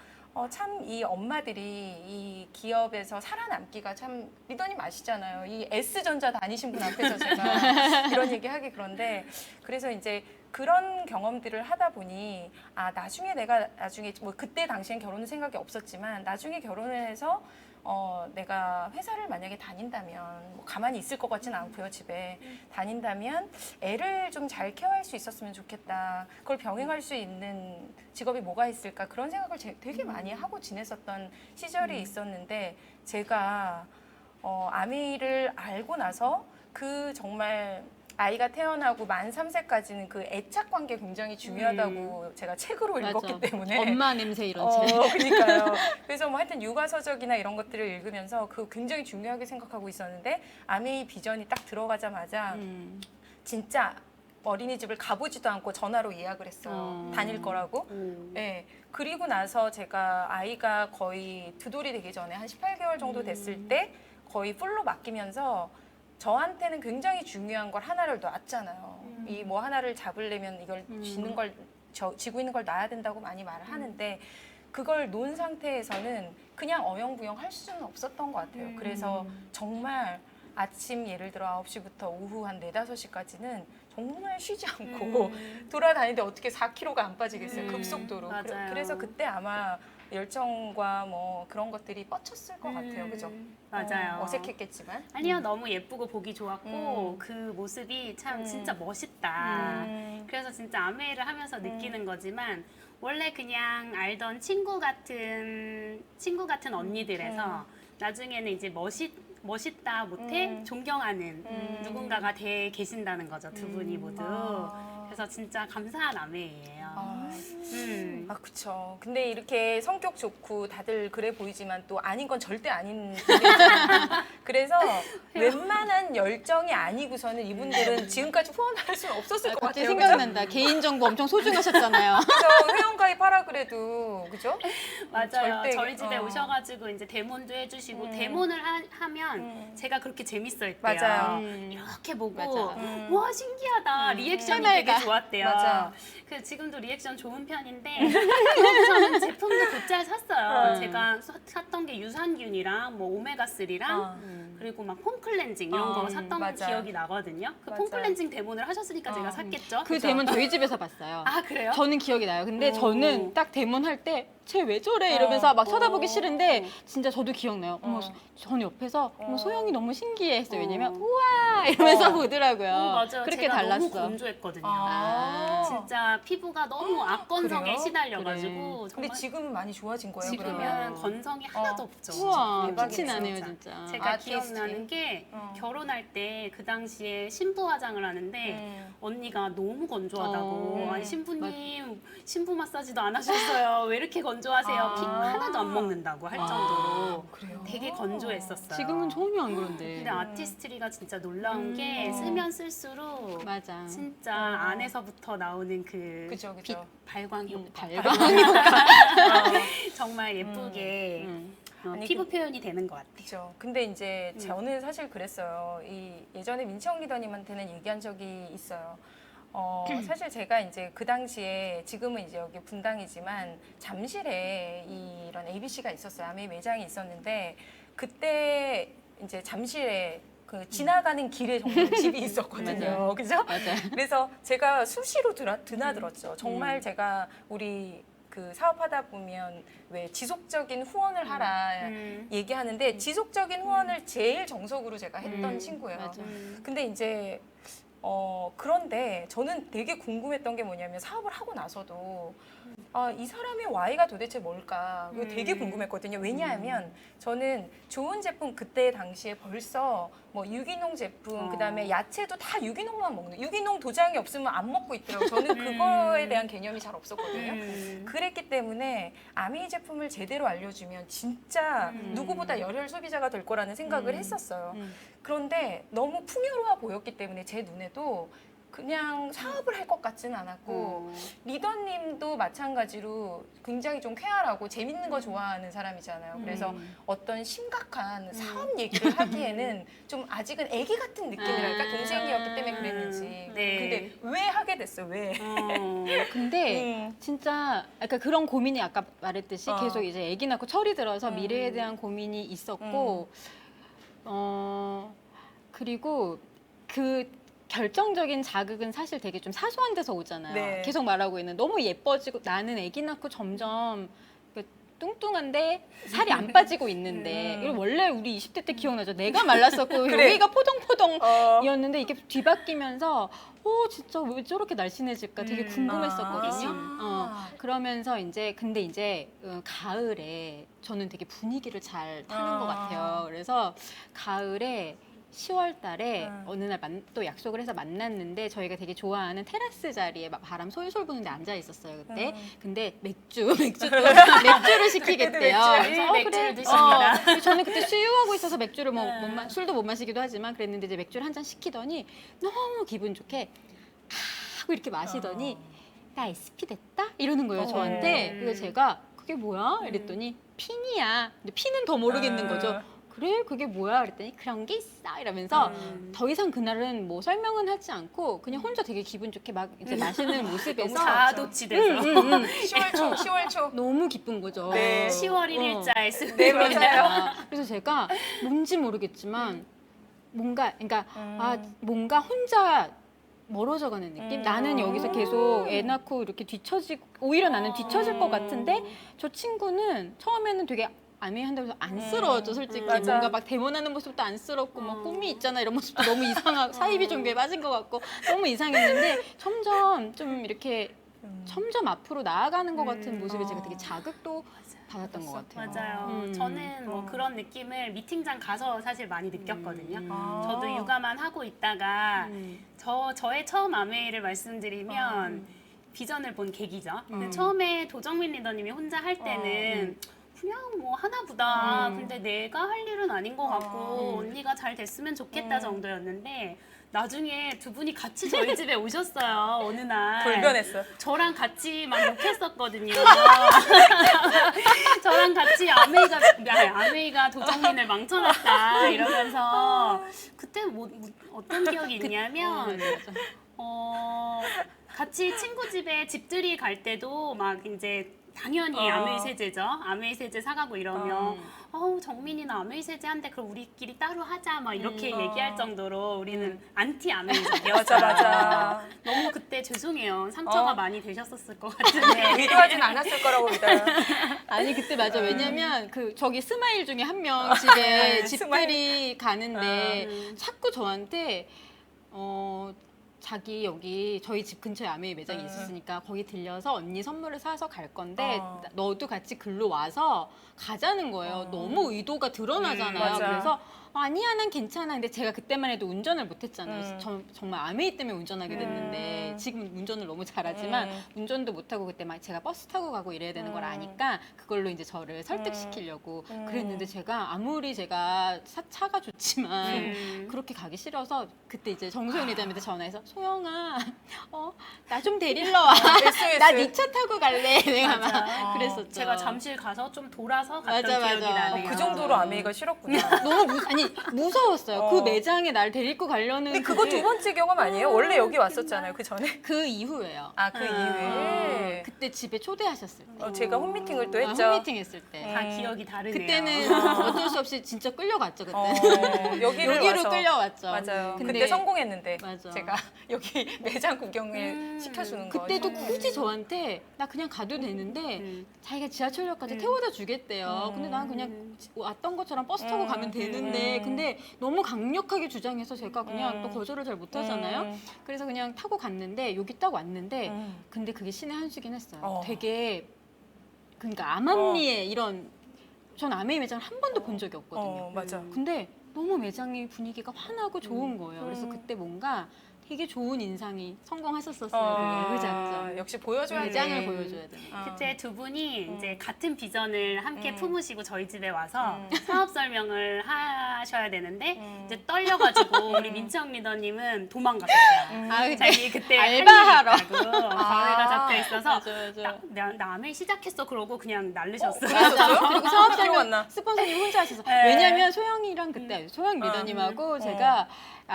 참 이 엄마들이 이 기업에서 살아남기가 참 리더님 아시잖아요. 이 S전자 다니신 분 앞에서 제가 이런 얘기 하기 그런데 그래서 이제 그런 경험들을 하다 보니 나중에 뭐 그때 당시엔 결혼은 생각이 없었지만 나중에 결혼을 해서 내가 회사를 만약에 다닌다면 뭐 가만히 있을 것 같지는 않고요. 집에 다닌다면 애를 좀 잘 케어할 수 있었으면 좋겠다. 그걸 병행할 수 있는 직업이 뭐가 있을까 그런 생각을 되게 많이 하고 지냈었던 시절이 있었는데 제가 아메이를 알고 나서 그 정말 아이가 태어나고 만 3세까지는 그 애착 관계 굉장히 중요하다고 제가 책으로 맞아. 읽었기 때문에 엄마 냄새 이런 책. 그러니까요. 그래서 뭐 하여튼 육아 서적이나 이런 것들을 읽으면서 그 굉장히 중요하게 생각하고 있었는데 아메이 비전이 딱 들어가자마자 진짜 어린이집을 가보지도 않고 전화로 예약을 했어요. 다닐 거라고. 네. 그리고 나서 제가 아이가 거의 두 돌이 되기 전에 한 18개월 정도 됐을 때 거의 풀로 맡기면서 저한테는 굉장히 중요한 걸 하나를 놨잖아요. 이 뭐 하나를 잡으려면 이걸 쥐고 있는 걸 놔야 된다고 많이 말을 하는데 그걸 놓은 상태에서는 그냥 어영부영 할 수는 없었던 것 같아요. 그래서 정말 아침 예를 들어 9시부터 오후 한 4, 5시까지는 정말 쉬지 않고 돌아다니는데 어떻게 4kg가 안 빠지겠어요. 급속도로. 맞아요. 그래서 그때 아마 열정과 뭐 그런 것들이 뻗쳤을 것 같아요. 그죠? 맞아요. 어색했겠지만. 아니요, 너무 예쁘고 보기 좋았고 그 모습이 참 진짜 멋있다. 그래서 진짜 아메이를 하면서 느끼는 거지만 원래 그냥 알던 친구 같은 언니들에서 나중에는 이제 멋있다 못해 존경하는 누군가가 돼 계신다는 거죠. 두 분이 모두. 그래서 진짜 감사한 아메이예요. 그쵸. 근데 이렇게 성격 좋고 다들 그래 보이지만 또 아닌 건 절대 아닌 분들이잖아요. 그래서 웬만한 열정이 아니고서는 이분들은 지금까지 후원할 수는 없었을 것 갑자기 같아요. 생각난다. 개인정보 엄청 소중하셨잖아요. 그죠? 회원가입하라 그래도 그죠? 맞아요. 절대, 저희 집에 오셔가지고 이제 데몬도 해주시고 데몬을 하면 제가 그렇게 재밌어했대요. 맞아요. 이렇게 보고 맞아. 와 신기하다 리액션이 채널가. 되게 좋았대요. 맞아. 그 지금도 리액션 좋은 편인데 그러고서는 제품도 곧잘 샀어요. 제가 샀던 게 유산균이랑 뭐 오메가 3랑 그리고 막 폼 클렌징 이런 거 샀던 맞아. 기억이 나거든요. 그 폼 맞아. 클렌징 데몬을 하셨으니까 제가 샀겠죠. 그 데몬 저희 집에서 봤어요. 아 그래요? 저는 기억이 나요. 근데 오. 저는 딱 데몬 할 때 쟤 왜 저래 이러면서 막 쳐다보기 싫은데 진짜 저도 기억나요. 어머, 저는 옆에서 어머, 소영이 너무 신기해 했어요. 왜냐면 우와 이러면서 보더라고요. 맞아요. 그렇게 제가 달랐어. 너무 건조했거든요. 아. 진짜 피부가 너무 악건성에 그래요? 시달려가지고 근데 정말 지금은 많이 좋아진 거예요. 지금은 그러면? 건성이 하나도 없죠. 우와 대박이네, 빛이 나네요 진짜. 진짜. 제가 아티스트. 기억나는 게 어. 결혼할 때 그 당시에 신부 화장을 하는데 언니가 너무 건조하다고 아니 신부님 신부 마사지도 안 하셨어요. 왜 이렇게 건조하세요? 피 하나도 안 먹는다고 할 정도로 그래요? 되게 건조했었어요. 지금은 전혀 안 그런데. 근데 아티스트리가 진짜 놀라운 게 쓰면 쓸수록 맞아. 진짜 안에서부터 나오는 그 그죠, 그죠. 발광 효과 발광. 정말 예쁘게 아니, 피부 표현이 되는 것 같아요. 그죠. 근데 이제 저는 사실 그랬어요. 예전에 민채영 리더님한테는 얘기한 적이 있어요. 사실 제가 이제 그 당시에 지금은 이제 여기 분당이지만 잠실에 이런 ABC가 있었어요. 아메이 매장이 있었는데 그때 이제 잠실에 그 지나가는 길에 정말 집이 있었거든요. 그죠? 맞아요. 그래서 제가 수시로 드나들었죠. 정말 제가 우리 그 사업하다 보면 왜 지속적인 후원을 하라 얘기하는데 지속적인 후원을 제일 정석으로 제가 했던 친구예요. 맞아. 근데 이제 그런데 저는 되게 궁금했던 게 뭐냐면 사업을 하고 나서도 이 사람의 Y가 도대체 뭘까? 그거 되게 궁금했거든요. 왜냐하면 저는 좋은 제품 그때 당시에 벌써 뭐 유기농 제품, 그다음에 야채도 다 유기농만 먹는, 유기농 도장이 없으면 안 먹고 있더라고요. 저는 그거에 대한 개념이 잘 없었거든요. 그랬기 때문에 아메이 제품을 제대로 알려주면 진짜 누구보다 열혈 소비자가 될 거라는 생각을 했었어요. 그런데 너무 풍요로워 보였기 때문에 제 눈에도 그냥 사업을 할 것 같지는 않았고 리더님도 마찬가지로 굉장히 좀 쾌활하고 재밌는 거 좋아하는 사람이잖아요. 그래서 어떤 심각한 사업 얘기를 하기에는 좀 아직은 애기 같은 느낌이랄까 동생이었기 때문에 그랬는지. 네. 근데 왜 하게 됐어요? 왜? 근데 진짜 약간 그런 고민이 아까 말했듯이 계속 이제 아기 낳고 철이 들어서 미래에 대한 고민이 있었고 그리고 그 결정적인 자극은 사실 되게 좀 사소한 데서 오잖아요. 네. 계속 말하고 있는 너무 예뻐지고 나는 아기 낳고 점점 그 뚱뚱한데 살이 안 빠지고 있는데 이거 원래 우리 20대 때 기억나죠? 내가 말랐었고 그래. 여기가 포동포동이었는데 이게 뒤바뀌면서 진짜 왜 저렇게 날씬해질까 되게 궁금했었거든요. 그러면서 이제 근데 이제 가을에 저는 되게 분위기를 잘 타는 것 같아요. 그래서 가을에 10월 달에 어느 날 또 약속을 해서 만났는데 저희가 되게 좋아하는 테라스 자리에 막 바람 솔솔 부는데 앉아 있었어요 그때. 근데 맥주를 시키겠대요. 맥주를. 그래서 맥주를 드십니다. 저는 그때 수유하고 있어서 맥주를 술도 못 마시기도 하지만 그랬는데 이제 맥주를 한 잔 시키더니 너무 기분 좋게 하고 이렇게 마시더니 나 SP 됐다 이러는 거예요 저한테. 그래서 제가 그게 뭐야? 이랬더니 핀이야. 근데 핀은 더 모르겠는 거죠. 그래? 그게 뭐야? 그랬더니 그런 게 있어 이러면서 더 이상 그날은 뭐 설명은 하지 않고 그냥 혼자 되게 기분 좋게 막 이제 마시는 모습에서 자아도취돼서 10월 초, 10월 초. 너무 기쁜 거죠. 네. 10월 1일자 SP 네, 맞아요. 그래서 제가 뭔지 모르겠지만 뭔가 그러니까 뭔가 혼자 멀어져가는 느낌? 나는 여기서 계속 애 낳고 이렇게 뒤처지고 오히려 나는 뒤처질 것 같은데 저 친구는 처음에는 되게 아메이 한다고 해서 안쓰러웠죠 솔직히. 맞아. 뭔가 막 대본하는 모습도 안쓰럽고 막 꿈이 있잖아 이런 모습도 너무 이상하고 사이비 종교에 빠진 것 같고 너무 이상했는데 점점 좀 이렇게 점점 앞으로 나아가는 것 같은 모습에 제가 되게 자극도 받았던 것 같아요. 맞아요. 저는 뭐 그런 느낌을 미팅장 가서 사실 많이 느꼈거든요. 저도 육아만 하고 있다가 저의 처음 아메이를 말씀드리면 비전을 본 계기죠. 근데 처음에 도정민 리더님이 혼자 할 때는 그냥 뭐 하나보다 근데 내가 할 일은 아닌 것 같고 언니가 잘 됐으면 좋겠다 정도였는데 나중에 두 분이 같이 저희 집에 오셨어요. 어느 날. 돌변했어. 저랑 같이 막 욕했었거든요. 저랑 같이 아메이가 도정민을 망쳐놨다 이러면서 그때 뭐 어떤 기억이 있냐면 같이 친구 집에 집들이 갈 때도 막 이제 당연히 아메이 세제죠. 아메이 세제 사가고 이러면 어우 정민이나 아메이 세제 한대 그럼 우리끼리 따로 하자 막 이렇게 얘기할 정도로 우리는 안티 아메이족이었어요. 맞아. 너무 그때 죄송해요. 상처가 많이 되셨었을 것 같은데. 의도하진 않았을 거라고 믿어요. 아니 그때 맞아. 왜냐면 그 저기 스마일 중에 한 명 집에 집들이 가는데 자꾸 저한테 자기 여기 저희 집 근처에 아메이 매장이 있었으니까 거기 들려서 언니 선물을 사서 갈 건데 너도 같이 글로 와서 가자는 거예요. 너무 의도가 드러나잖아요. 맞아. 그래서 아니야 난 괜찮아. 근데 제가 그때만 해도 운전을 못했잖아요. 정말 아메이 때문에 운전하게 됐는데 지금 운전을 너무 잘하지만 운전도 못하고 그때 막 제가 버스 타고 가고 이래야 되는 걸 아니까 그걸로 이제 저를 설득시키려고 그랬는데 제가 아무리 제가 차가 좋지만 그렇게 가기 싫어서 그때 이제 정소영 리더한테 전화해서 소영아 나 좀 데리러 와. 나 네 차 타고 갈래. 내가 막 그랬었죠. 제가 잠실 가서 좀 돌아서 갔던 맞아, 기억이 맞아. 나네요. 그 정도로 아메이가 싫었구나. 너무 무서웠어요. 그 매장에 날 데리고 가려는 근데 그거 두 번째 경험 아니에요? 원래 여기 왔었잖아요. 그 전에. 그 이후에요. 아, 그 이후에. 그때 집에 초대하셨을 때. 제가 홈미팅을 또 했죠. 홈미팅 했을 때. 다 기억이 다르네요. 그때는 어쩔 수 없이 진짜 끌려갔죠. 그때. 여기로 와서. 끌려왔죠. 맞아요. 근데 그때 성공했는데 맞아. 제가 여기 매장 구경을 시켜주는 거. 그때도 굳이 저한테 나 그냥 가도 되는데 자기가 지하철역까지 태워다 주겠대요. 근데 난 그냥 왔던 것처럼 버스 타고 가면 되는데 근데 너무 강력하게 주장해서 제가 그냥 또 거절을 잘 못하잖아요. 그래서 그냥 타고 갔는데 여기 딱 왔는데 근데 그게 신의 한 수긴 했어요. 되게 그러니까 암암리에 이런 전 아메이 매장을 한 번도 본 적이 없거든요. 맞아. 근데 너무 매장의 분위기가 환하고 좋은 거예요. 그래서 그때 뭔가 되게 좋은 인상이 성공하셨었어요. 그 작전. 역시 보여줘야 매장을 돼. 보여줘야 되는. 그때 두 분이 이제 같은 비전을 함께 품으시고 저희 집에 와서 사업 설명을 하셔야 되는데 이제 떨려가지고 우리 민청 리더님은 도망가셨어요. 자기 그때 알바하러. 과외가 잡혀 있어서 맞아. 나 아메이 시작했어 그러고 그냥 날르셨어요. 맞아. 그리고 사업 기억 안 설명 나. 스폰서님 혼자 하셔서 네. 왜냐면 소영이랑 그때 소영 리더님하고 제가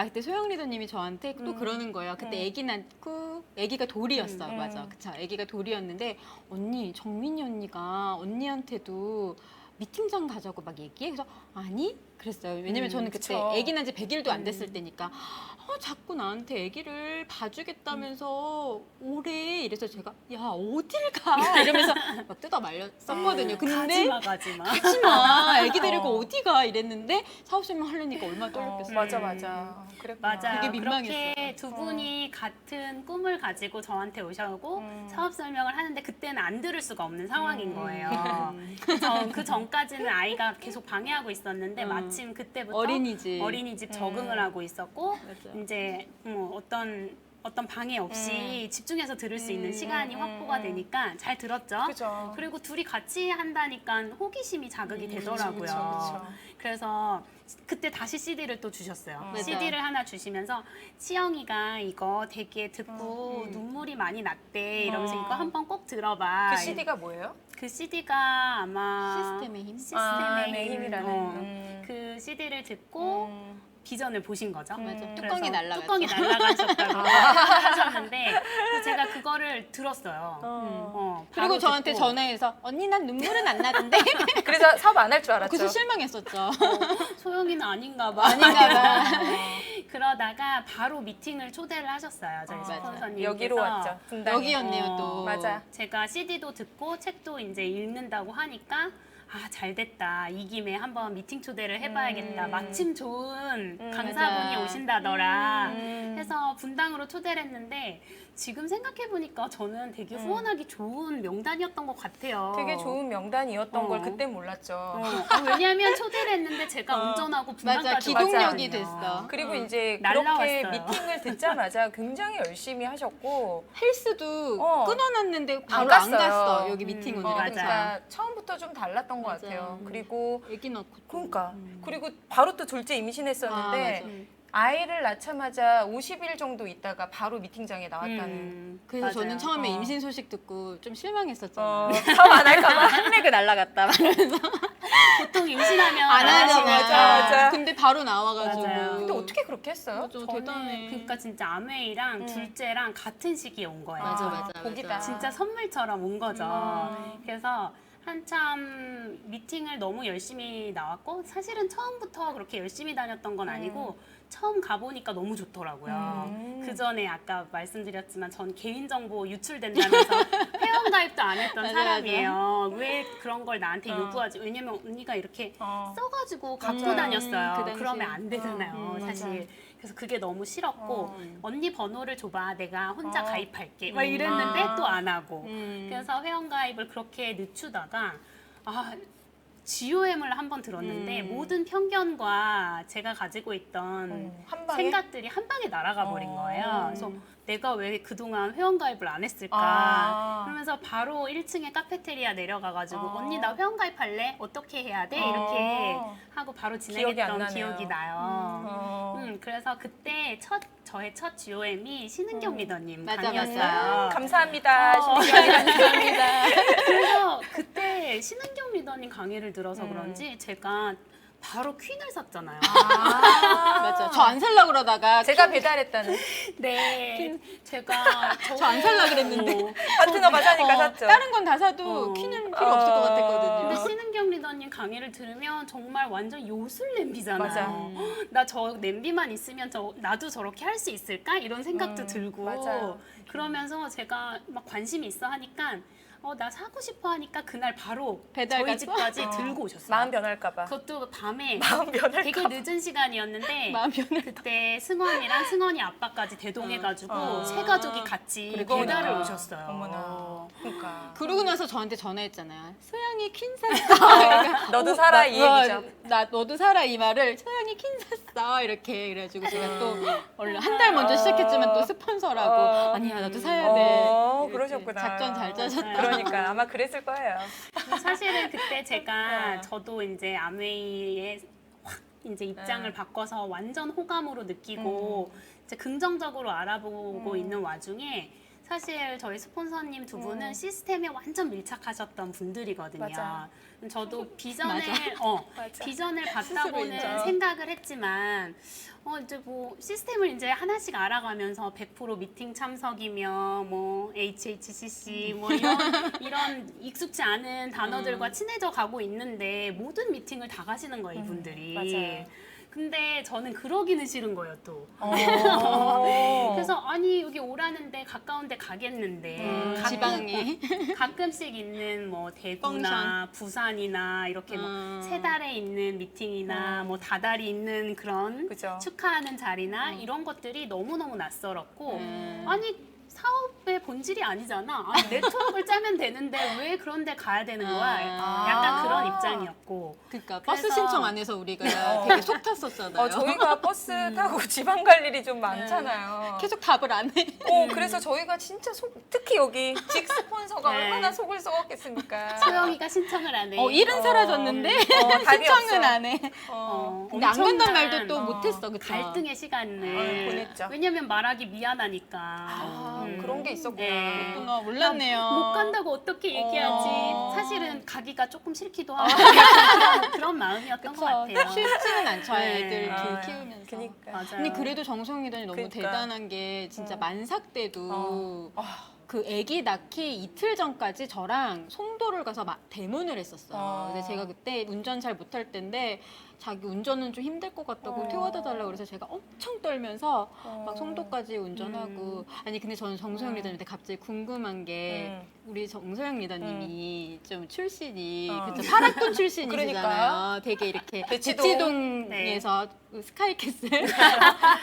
그때 소영 리더님이 저한테 또 그러는 거예요. 그때 아기 낳고 아기가 돌이었어. 맞아. 그쵸. 아기가 돌이었는데 언니 정민이 언니가 언니한테도 미팅장 가자고 막 얘기해. 그래서 아니 그랬어요. 왜냐면 저는 그때 그쵸. 아기 낳은 지 100일도 안 됐을 때니까 자꾸 나한테 아기를 봐주겠다면서 오래 이래서 제가 야 어딜 가 이러면서 막 뜯어 말렸었거든요. 근데 가지마. 가지마 아기 데리고 어디 가 이랬는데 사업 설명 하려니까 얼마나 떨렸겠어요. 맞아. 그랬구나. 맞아요. 되게 민망했어요. 그렇게 두 분이 같은 꿈을 가지고 저한테 오셔고 사업 설명을 하는데 그때는 안 들을 수가 없는 상황인 거예요. 그 전까지는 아이가 계속 방해하고 있었는데 마침 그때부터 어린이집 적응을 하고 있었고 맞아. 이제 뭐 어떤 방해 없이 집중해서 들을 수 있는 시간이 확보가 되니까 잘 들었죠. 그죠. 그리고 둘이 같이 한다니까 호기심이 자극이 되더라고요. 그쵸. 그래서 그때 다시 CD를 또 주셨어요. 맞아요. CD를 하나 주시면서 치영이가 이거 되게 듣고 눈물이 많이 났대 이러면서 이거 한번 꼭 들어봐. 그 CD가 뭐예요? 그 CD가 아마 시스템의 힘? 시스템의 힘이라는. 그 CD를 듣고 비전을 보신 거죠. 맞아. 그래서 뚜껑이 날아갔죠. 뚜껑이 날아가셨다고 하셨는데 제가 그거를 들었어요. 그리고 바로 저한테 듣고. 전화해서 언니 난 눈물은 안 나던데 그래서 사업 안 할 줄 알았죠. 그래서 실망했었죠. 소영이는 아닌가 봐. 아닌가 봐. 그러다가 바로 미팅을 초대를 하셨어요. 저희 맞아요. 스폰서님께서. 여기로 왔죠. 분당에. 여기였네요 또. 맞아. 제가 CD도 듣고 책도 이제 읽는다고 하니까 아, 잘 됐다. 이 김에 한번 미팅 초대를 해봐야겠다. 마침 좋은 강사분이 맞아. 오신다더라. 해서 분당으로 초대를 했는데 지금 생각해보니까 저는 되게 후원하기 좋은 명단이었던 것 같아요. 되게 좋은 명단이었던 어. 걸 그때 몰랐죠. 왜냐하면 초대를 했는데 제가 운전하고 분당까지 맞아, 기동력이 왔거든요. 됐어. 그리고 이제 날라왔어요. 그렇게 미팅을 듣자마자 굉장히 열심히 하셨고 헬스도 끊어놨는데 바로 안 안 갔어요. 갔어. 여기 미팅 오늘. 맞아요. 그러니까 처음부터 좀 달랐던 것 맞아. 같아요. 그리고 애기 낳고. 그러니까 그리고 바로 또 둘째 임신했었는데 아, 맞아. 아이를 낳자마자 50일 정도 있다가 바로 미팅장에 나왔다는. 그래서 맞아요. 저는 처음에 임신 소식 듣고 좀 실망했었잖아요. 사업 안 할까봐. 한레그 날라갔다 말하면서 보통 임신하면 안 하잖아. 맞아. 근데 바로 나와가지고. 맞아요. 근데 어떻게 그렇게 했어요? 맞아, 저는 대단해. 그러니까 진짜 아메이랑 둘째랑 같은 시기에 온 거예요. 맞아, 맞아, 복이다. 맞아. 진짜 선물처럼 온 거죠. 그래서 한참 미팅을 너무 열심히 나왔고 사실은 처음부터 그렇게 열심히 다녔던 건 아니고 처음 가보니까 너무 좋더라고요. 그 전에 아까 말씀드렸지만 전 개인정보 유출된다면서 회원가입도 안 했던 맞아, 사람이에요. 왜 그런 걸 나한테 요구하지? 왜냐면 언니가 이렇게 써가지고 갖고 맞아요. 다녔어요. 그 당시에. 그러면 안 되잖아요, 사실. 그래서 그게 너무 싫었고 언니 번호를 줘봐, 내가 혼자 가입할게. 막 이랬는데 또 안 하고. 그래서 회원가입을 그렇게 늦추다가 아, GOM을 한번 들었는데 모든 편견과 제가 가지고 있던 한 방에? 생각들이 한 방에 날아가 버린 거예요. 그래서 내가 왜 그동안 회원가입을 안 했을까? 아. 그러면서 바로 1층에 카페테리아 내려가가지고 언니 나 회원가입할래? 어떻게 해야 돼? 이렇게 하고 바로 기억이 안 진행했던 나네요. 기억이 나요. 그래서 그때 저의 첫 GOM이 신은경 리더님 맞아, 강의였어요. 맞아. 감사합니다. 신기하게 그래서 그때 신은경 리더님 강의를 들어서 그런지 제가 바로 퀸을 샀잖아요. 맞아. 저 안 살라 그러다가 제가 배달했다는 네, 제가 저 안 살라 그랬는데. 파트너가 사니까 샀죠. 다른 건 다 사도 퀸은 필요 없을 것 같았거든요. 근데 신은경 리더님 강의를 들으면 정말 완전 요술 냄비잖아요. 맞아. 나 저 냄비만 있으면 나도 저렇게 할 수 있을까? 이런 생각도 들고 맞아요. 그러면서 제가 막 관심이 있어 하니까 나 사고 싶어 하니까 그날 바로 배달 저희 가서? 집까지 들고 오셨어요. 마음 변할까봐. 그것도 밤에 마음 변할까봐. 되게 늦은 시간이었는데 마음 변해. 그때 승원이랑 승원이 아빠까지 대동해가지고 세 가족이 같이 그러니까. 배달을 오셨어요. 어머나. 그러니까. 그러고 나서 저한테 전화했잖아요. 소영이 퀸 샀어. 너도 살아 이 얘기죠. 나 너도 살아 이 말을 소영이 퀸 샀어 이렇게 그래가지고 제가 또 얼른 한 달 먼저 시작했지만 또 스폰서라고 아니야 나도 사야 돼. 이렇게 그러셨구나. 작전 잘 짜셨다. 그러니까 아마 그랬을 거예요. 사실은 그때 제가 저도 이제 아메이에 확 이제 입장을 바꿔서 완전 호감으로 느끼고 이제 긍정적으로 알아보고 있는 와중에 사실 저희 스폰서님 두 분은 시스템에 완전 밀착하셨던 분들이거든요. 맞아. 저도 비전을 맞아. 비전을 스스로 받다고는 인정. 생각을 했지만 이제 뭐 시스템을 이제 하나씩 알아가면서 100% 미팅 참석이며 뭐 HHCC 뭐 이런 익숙치 않은 단어들과 친해져 가고 있는데 모든 미팅을 다 가시는 거예요, 이분들이. 맞아요. 근데 저는 그러기는 싫은 거예요, 또. 그래서 아니 여기 오라는데 가까운 데 가겠는데 지방에 가끔씩 있는 뭐 대구나 부산이나 이렇게 뭐 세 달에 있는 미팅이나 뭐 다달이 있는 그런 그죠. 축하하는 자리나 이런 것들이 너무너무 낯설었고 아니 사업의 본질이 아니잖아. 아니, 네트워크를 짜면 되는데 왜 그런 데 가야 되는 거야? 약간 그런 입장이었고. 그러니까 버스 그래서- 신청 안 해서 우리가 되게 속 탔었잖아요. 저희가 버스 타고 지방 갈 일이 좀 많잖아요. 계속 답을 안 해. 그래서 저희가 진짜 특히 여기 직 스폰서가 네. 얼마나 속을 썩었겠습니까. 소영이가 신청을 안 해. 일은 사라졌는데 답이 신청은 없어. 안 해. 근데 안 엄청난, 간단 말도 또 못했어, 그쵸? 갈등의 시간을 보냈죠. 왜냐면 말하기 미안하니까. 그런 게 있었구나. 네. 그렇구나, 몰랐네요. 못 간다고 어떻게 얘기하지? 사실은 가기가 조금 싫기도 하고 그런 마음이었던 것 같아요. 쉽지는 않죠, 네. 애들 둘 키우면서. 그니까. 맞아요. 근데 그래도 정성이더니 너무 그러니까. 대단한 게 진짜 만삭 때도 그 아기 낳기 이틀 전까지 저랑 송도를 가서 대문을 했었어요. 근데 제가 그때 운전 잘 못할 때인데 자기 운전은 좀 힘들 것 같다고 태워다 달라고 그래서 제가 엄청 떨면서 막 송도까지 운전하고 아니 근데 저는 정소영 리더님한테 갑자기 궁금한 게 우리 정소영 리더님이 좀 출신이 그쵸 파라군 출신이시잖아요. 그러니까요. 되게 이렇게 대치동. 대치동에서 스카이캐슬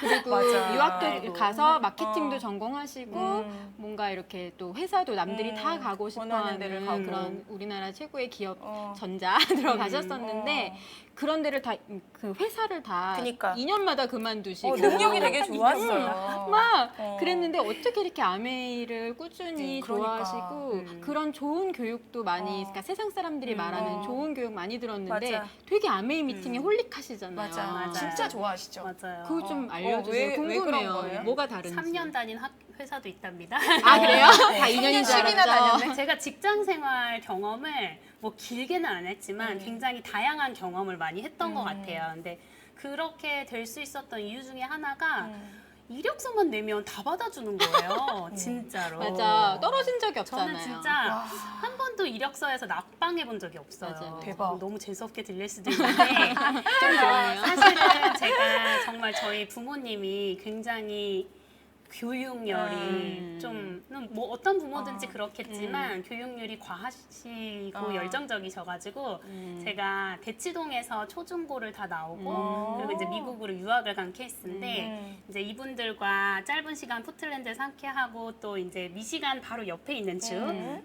그리고 맞아. 유학도 아이고. 가서 마케팅도 전공하시고 뭔가 이렇게 또 회사도 남들이 다 가고 원하는 데를 싶어하는 가고. 그런 우리나라 최고의 기업 어. 전자 들어가셨었는데 그런 데를 다 그 회사를 다 그니까. 2년마다 그만두시고 능력이 되게 좋았어요. 막 어. 그랬는데 어떻게 이렇게 아메이를 꾸준히 그러니까. 좋아하시고 그런 좋은 교육도 많이 그러니까 세상 사람들이 말하는 좋은 교육 많이 들었는데 맞아. 되게 아메이 미팅에 홀릭하시잖아요. 맞아. 맞아요. 진짜 좋아하시죠. 맞아요. 그거 좀 어. 알려주세요. 왜 그런 궁금해요. 거예요? 뭐가 다른지. 3년 다닌 회사도 있답니다. 아 그래요? 다 3년 2년인 줄 씩이나 알았죠. 다녔네. 제가 직장 생활 경험을 뭐 길게는 안 했지만 굉장히 다양한 경험을 많이 했던 것 같아요. 근데 그렇게 될 수 있었던 이유 중에 하나가 이력서만 내면 다 받아주는 거예요. 진짜로. 맞아. 떨어진 적이 없잖아요. 저는 진짜 한 번도 이력서에서 낙방해 본 적이 없어요. 맞아요. 대박. 너무 재수없게 들릴 수도 있는데 좀 그러네요. 사실은 제가 정말 저희 부모님이 굉장히 교육열이 좀 뭐 어떤 부모든지 그렇겠지만 교육률이 과하시고 열정적이셔가지고 제가 대치동에서 초중고를 다 나오고 그리고 이제 미국으로 유학을 간 케이스인데 이제 이분들과 짧은 시간 포틀랜드에서 함께 하고 또 이제 미시간 바로 옆에 있는 주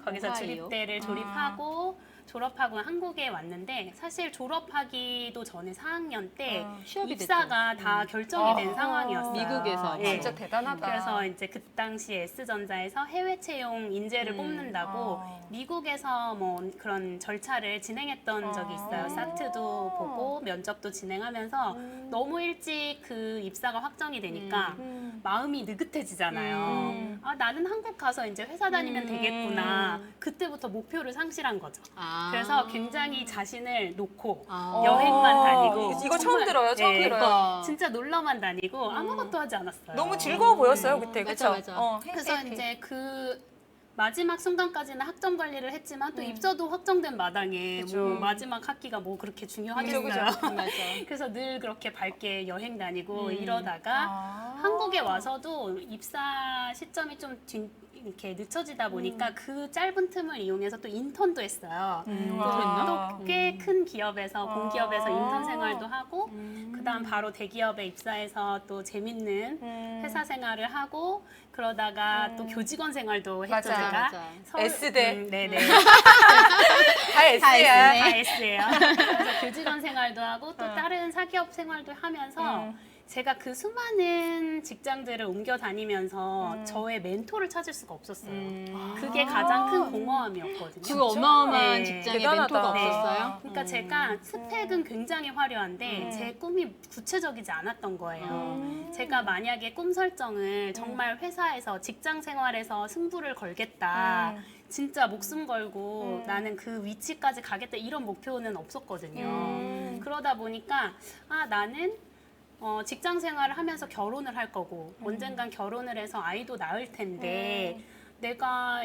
거기서 오하이오. 주립대를 졸업하고 졸업하고 한국에 왔는데 사실 졸업하기도 전에 4학년 때 취업이 입사가 다 결정이 된 상황이었어요. 미국에서. 예. 진짜 대단하다. 그래서 이제 그 당시 S전자에서 해외 채용 인재를 뽑는다고 미국에서 뭐 그런 절차를 진행했던 적이 있어요. 사트도 보고 면접도 진행하면서 너무 일찍 그 입사가 확정이 되니까 마음이 느긋해지잖아요. 아, 나는 한국 가서 이제 회사 다니면 되겠구나. 그때부터 목표를 상실한 거죠. 아. 그래서 굉장히 자신을 놓고 아. 여행만 다니고 이거 처음 들어요. 처음 예, 들어요. 그러니까. 진짜 놀러만 다니고 아무것도 하지 않았어요. 너무 즐거워 보였어요 그때. 맞아, 그쵸? 맞아. 그래서 이제 그 마지막 순간까지는 학점 관리를 했지만 또 입서도 확정된 마당에 그쵸. 뭐 마지막 학기가 뭐 그렇게 중요하겠어요. 맞아. 그래서 늘 그렇게 밝게 여행 다니고 이러다가 아. 한국에 와서도 입사 시점이 좀 이렇게 늦춰지다 보니까 그 짧은 틈을 이용해서 또 인턴도 했어요. 그랬나? 또 꽤 큰 기업에서 공기업에서 인턴 생활도 하고 그다음 바로 대기업에 입사해서 또 재밌는 회사 생활을 하고 그러다가 또 교직원 생활도 했죠. 맞아, 제가 맞아. S대 네네 다 S야. 다 S예요. 그래서 교직원 생활도 하고 또 다른 사기업 생활도 하면서 제가 그 수많은 직장들을 옮겨 다니면서 저의 멘토를 찾을 수가 없었어요. 그게 가장 큰 공허함이었거든요. 그 어마어마한 네. 직장에 대단하다. 멘토가 네. 없었어요? 그러니까 제가 스펙은 굉장히 화려한데 제 꿈이 구체적이지 않았던 거예요. 제가 만약에 꿈 설정을 정말 회사에서 직장 생활에서 승부를 걸겠다. 진짜 목숨 걸고 나는 그 위치까지 가겠다 이런 목표는 없었거든요. 그러다 보니까 아 나는 직장 생활을 하면서 결혼을 할 거고 언젠간 결혼을 해서 아이도 낳을 텐데 내가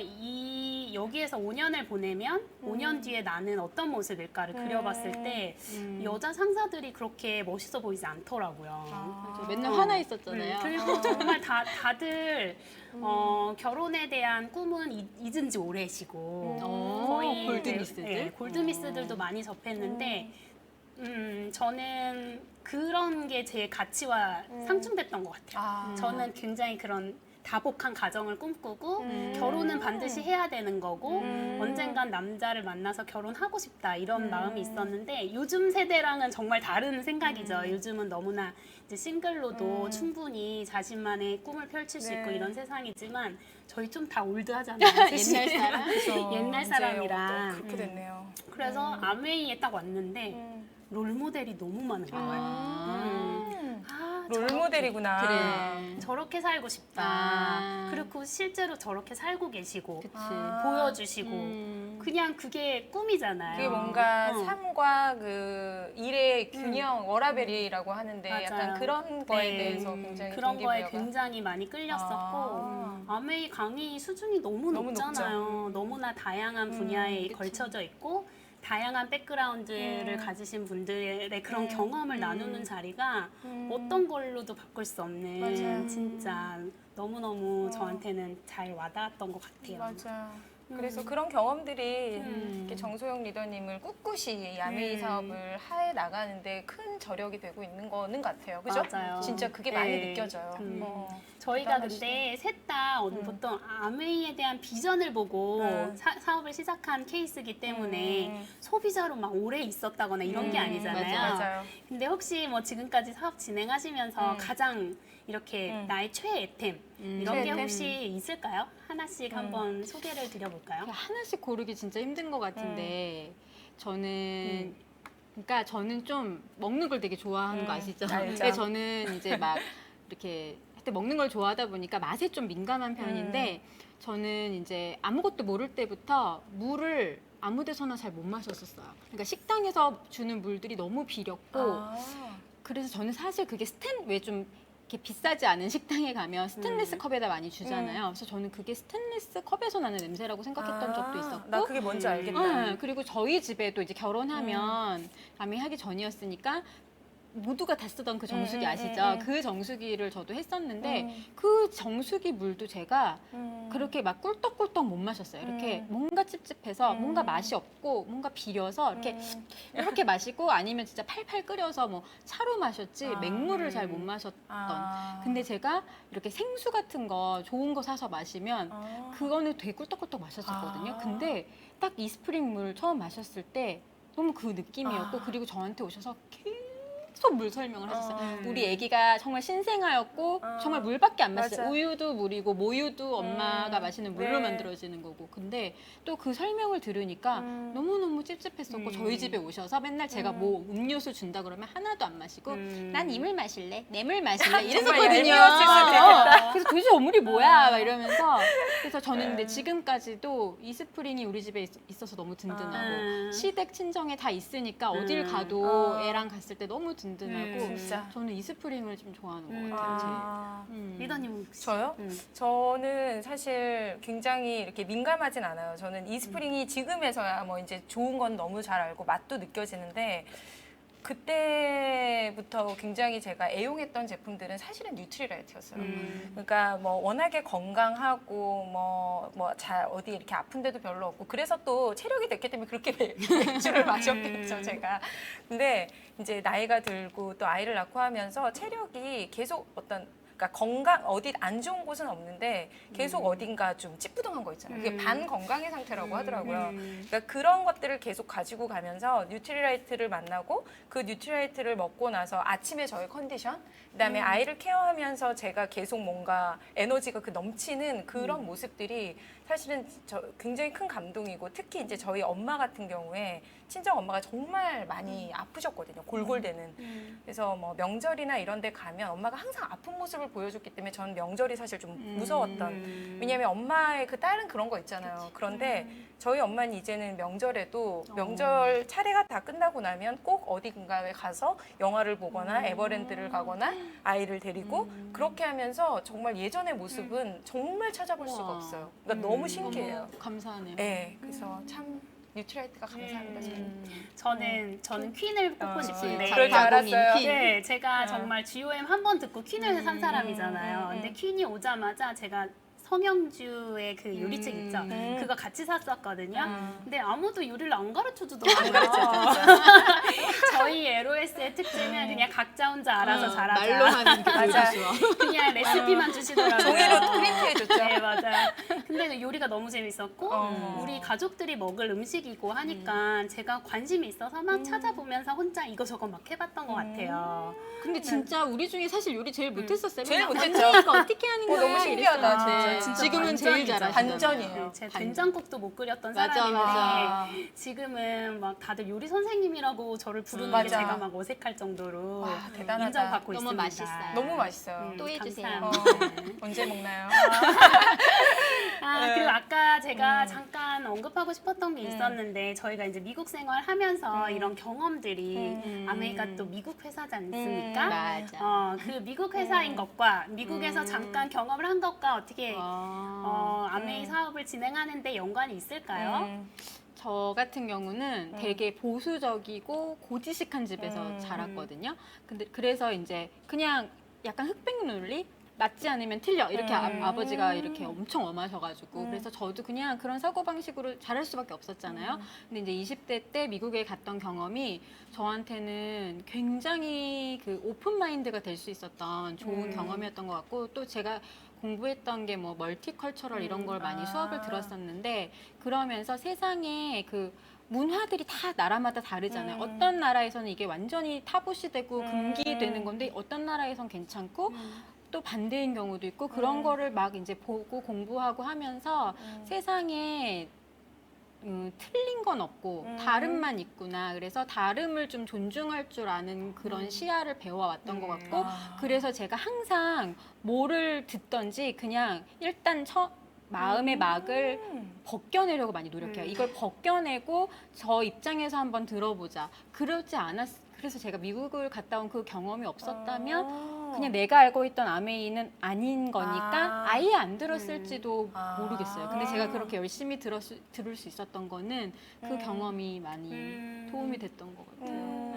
여기에서 5년을 보내면 5년 뒤에 나는 어떤 모습일까를 그려봤을 때 여자 상사들이 그렇게 멋있어 보이지 않더라고요. 저 맨날 화나 있었잖아요. 그리고 정말 다들 결혼에 대한 꿈은 잊은 지 오래시고 거의 골드미스들? 네, 골드미스들도 많이 접했는데 저는 그런 게 제 가치와 상충됐던 것 같아요. 저는 굉장히 그런 다복한 가정을 꿈꾸고 결혼은 반드시 해야 되는 거고 언젠간 남자를 만나서 결혼하고 싶다 이런 마음이 있었는데 요즘 세대랑은 정말 다른 생각이죠. 요즘은 너무나 이제 싱글로도 충분히 자신만의 꿈을 펼칠 수 있고 이런 세상이지만 저희 좀 다 올드하잖아요. 옛날 사람? 옛날 이제 사람이라. 그렇게 됐네요. 그래서 아메이에 딱 왔는데 롤 모델이 너무 많은 거예요. 롤 모델이구나. 그래. 저렇게 살고 싶다. 아. 그리고 실제로 저렇게 살고 계시고 그치. 보여주시고 그냥 그게 꿈이잖아요. 그게 뭔가 어. 삶과 그 일의 균형, 워라밸이라고 하는데 맞아요. 약간 그런 거에 네. 대해서 굉장히 그런 거에 동기부여가. 굉장히 많이 끌렸었고 아메이 강의 수준이 너무 너무 높잖아요. 너무나 다양한 분야에 걸쳐져 있고 다양한 백그라운드를 가지신 분들의 그런 경험을 나누는 자리가 어떤 걸로도 바꿀 수 없는 맞아요. 진짜 너무너무 저한테는 잘 와닿았던 것 같아요. 맞아. 그래서 그런 경험들이 이렇게 정소영 리더님을 꿋꿋이 야메이 사업을 해 나가는데 큰 저력이 되고 있는 거는 같아요. 그죠? 맞아요. 진짜 그게 많이 네. 느껴져요. 저희가 대단하시네. 근데 셋 다 보통 아메이에 대한 비전을 보고 사업을 시작한 케이스이기 때문에 소비자로 막 오래 있었다거나 이런 게 아니잖아요. 맞아요. 근데 혹시 뭐 지금까지 사업 진행하시면서 가장 이렇게 나의 최애템 이런 게 최애템? 혹시 있을까요? 하나씩 한번 소개를 드려볼까요? 하나씩 고르기 진짜 힘든 것 같은데 저는 그러니까 저는 좀 먹는 걸 되게 좋아하는 거 아시죠? 알죠. 근데 저는 이제 막 이렇게 하여튼 먹는 걸 좋아하다 보니까 맛에 좀 민감한 편인데 저는 이제 아무것도 모를 때부터 물을 아무 데서나 잘 못 마셨었어요. 그러니까 식당에서 주는 물들이 너무 비렸고 그래서 저는 사실 그게 왜 좀 이렇게 비싸지 않은 식당에 가면 스테인리스 컵에다 많이 주잖아요. 그래서 저는 그게 스테인리스 컵에서 나는 냄새라고 생각했던 적도 있었고. 나 그게 뭔지 알겠다. 네, 그리고 저희 집에도 이제 결혼하면 아미 하기 전이었으니까 모두가 다 쓰던 그 정수기 아시죠? 그 정수기를 저도 했었는데 그 정수기 물도 제가 그렇게 막 꿀떡꿀떡 못 마셨어요. 이렇게 뭔가 찝찝해서 뭔가 맛이 없고 뭔가 비려서 이렇게 마시고 아니면 진짜 팔팔 끓여서 뭐 차로 마셨지 맹물을 잘 못 마셨던. 근데 제가 이렇게 생수 같은 거 좋은 거 사서 마시면 그거는 되게 꿀떡꿀떡 마셨었거든요. 근데 딱 이스프링 물 처음 마셨을 때 너무 그 느낌이었고 그리고 저한테 오셔서 계속 물 설명을 하셨어요. 우리 아기가 정말 신생아였고 정말 물밖에 안 마셨어요. 맞아. 우유도 물이고 모유도 엄마가 마시는 물로 네. 만들어지는 거고. 근데 또 그 설명을 들으니까 너무너무 찝찝했었고 저희 집에 오셔서 맨날 제가 뭐 음료수 준다 그러면 하나도 안 마시고 난 이 물 마실래? 내 물 마실래? 이랬었거든요. 얄미웠을 수도 있겠다. 그래서 도대체 어물이 뭐야? 막 이러면서 그래서 저는 근데 지금까지도 이스프링이 우리 집에 있어서 너무 든든하고 시댁 친정에 다 있으니까 어딜 가도 애랑 갔을 때 너무 든든하고 진짜. 저는 이스프링을 좀 좋아하는 것 같아요. 제일. 리더님은 혹시? 저요? 저는 사실 굉장히 이렇게 민감하진 않아요. 저는 이스프링이 지금에서야 뭐 이제 좋은 건 너무 잘 알고 맛도 느껴지는데 그때부터 굉장히 제가 애용했던 제품들은 사실은 뉴트리라이트였어요. 그러니까 뭐 워낙에 건강하고 뭐 잘 어디 이렇게 아픈 데도 별로 없고 그래서 또 체력이 됐기 때문에 그렇게 맥주를 마셨겠죠, 제가. 근데 이제 나이가 들고 또 아이를 낳고 하면서 체력이 계속 그러니까 건강 어디 안 좋은 곳은 없는데 계속 어딘가 좀 찌뿌둥한 거 있잖아요. 그게 반건강의 상태라고 하더라고요. 그러니까 그런 것들을 계속 가지고 가면서 뉴트리라이트를 만나고 그 뉴트리라이트를 먹고 나서 아침에 저의 컨디션, 그다음에 아이를 케어하면서 제가 계속 뭔가 에너지가 넘치는 그런 모습들이 사실은 굉장히 큰 감동이고 특히 이제 저희 엄마 같은 경우에 친정 엄마가 정말 많이 아프셨거든요. 골골대는. 그래서 뭐 명절이나 이런 데 가면 엄마가 항상 아픈 모습을 보여줬기 때문에 저는 명절이 사실 좀 무서웠던. 왜냐하면 엄마의 그 딸은 그런 거 있잖아요. 그런데 저희 엄마는 이제는 명절에도 명절 차례가 다 끝나고 나면 꼭 어딘가에 가서 영화를 보거나 에버랜드를 가거나 아이를 데리고 그렇게 하면서 정말 예전의 모습은 정말 찾아볼 수가 없어요. 그러니까 너무 신기해요. 너무 감사하네요. 네, 그래서 참 뉴트라이트가 감사합니다. 저는 퀸을 뽑고 싶은데. 그럴 줄 알았어요. 퀸. 네, 제가 정말 GOM 한 번 듣고 퀸을 산 사람이잖아요. 근데 퀸이 오자마자 제가 성형주의 그 요리책 있죠? 그거 같이 샀었거든요. 근데 아무도 요리를 안 가르쳐 주더라고요. 저희 LOS의 특징은 그냥 각자 혼자 알아서 잘하자. 말로 하는 게 맞아. 좋아. 그냥 레시피만 주시더라고요. 종이로 프린트해줬죠. 네, 맞아요. 근데 그 요리가 너무 재밌었고 우리 가족들이 먹을 음식이고 하니까 제가 관심이 있어서 막 찾아보면서 혼자 이거저거 막 해봤던 것 같아요. 근데 진짜 우리 중에 사실 요리 제일 못했었어요. 제일 맨날 못했죠. 언니 이거 어떻게 하는 거야? 너무 신기하다, 이랬어요. 진짜. 지금은 제일 반전이죠. 잘하시죠. 반전이에요. 제가 된장국도 못 끓였던 맞아, 사람인데 맞아. 지금은 막 다들 요리 선생님이라고 저를 부르는 게 맞아. 제가 막 어색할 정도로 와, 대단하다. 인정받고 너무 있습니다. 맛있어요. 너무 맛있어요. 또 해주세요. 감사합니다. 언제 먹나요? 그리고 아까 제가 잠깐 언급하고 싶었던 게 있었는데 저희가 이제 미국 생활하면서 이런 경험들이 아메리카 또 미국 회사지 않습니까? 맞아. 그 미국 회사인 것과 미국에서 잠깐 경험을 한 것과 어떻게 아메이 사업을 진행하는데 연관이 있을까요? 저 같은 경우는 되게 보수적이고 고지식한 집에서 자랐거든요. 근데 그래서 이제 그냥 약간 흑백 논리? 맞지 않으면 틀려 이렇게 아버지가 이렇게 엄청 엄하셔가지고 그래서 저도 그냥 그런 사고방식으로 자랄 수밖에 없었잖아요. 근데 이제 20대 때 미국에 갔던 경험이 저한테는 굉장히 그 오픈 마인드가 될 수 있었던 좋은 경험이었던 것 같고 또 제가 공부했던 게 뭐 멀티컬처럴 이런 걸 많이 수업을 들었었는데 그러면서 세상에 그 문화들이 다 나라마다 다르잖아요. 어떤 나라에서는 이게 완전히 타부시되고 금기되는 건데 어떤 나라에선 괜찮고 또 반대인 경우도 있고 그런 거를 막 이제 보고 공부하고 하면서 세상에 틀린 건 없고 다름만 있구나. 그래서 다름을 좀 존중할 줄 아는 그런 시야를 배워왔던 것 같고 그래서 제가 항상 뭐를 듣던지 그냥 일단 마음의 막을 벗겨내려고 많이 노력해요. 이걸 벗겨내고 저 입장에서 한번 들어보자. 그래서 제가 미국을 갔다 온 그 경험이 없었다면 그냥 내가 알고 있던 아메이는 아닌 거니까 아예 안 들었을지도 모르겠어요. 근데 제가 그렇게 열심히 들을 수 있었던 거는 그 경험이 많이 도움이 됐던 것 같아요.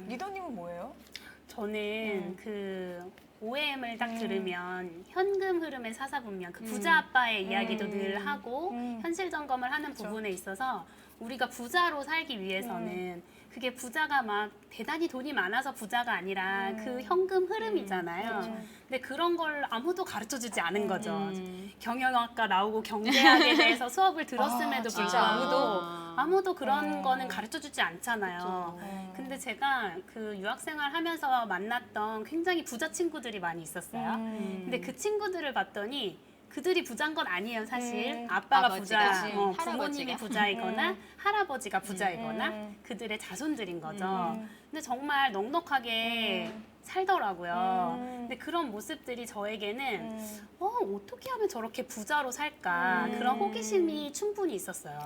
리더님은 뭐예요? 저는 그 OM을 딱 들으면 현금 흐름의 사사분명, 그 부자 아빠의 이야기도 늘 하고 현실 점검을 하는 부분에 있어서 우리가 부자로 살기 위해서는 그게 부자가 막 대단히 돈이 많아서 부자가 아니라 그 현금 흐름이잖아요. 근데 그런 걸 아무도 가르쳐 주지 않은 거죠. 경영학과 나오고 경제학에 대해서 수업을 들었음에도 불구하고 아무도 그런 거는 가르쳐 주지 않잖아요. 근데 제가 그 유학생활 하면서 만났던 굉장히 부자 친구들이 많이 있었어요. 근데 그 친구들을 봤더니 그들이 부자인 건 아니에요, 사실. 아빠가 부자, 부모님이 부자이거나 할아버지가 부자이거나 그들의 자손들인 거죠. 근데 정말 넉넉하게 살더라고요. 근데 그런 모습들이 저에게는 어떻게 하면 저렇게 부자로 살까 그런 호기심이 충분히 있었어요.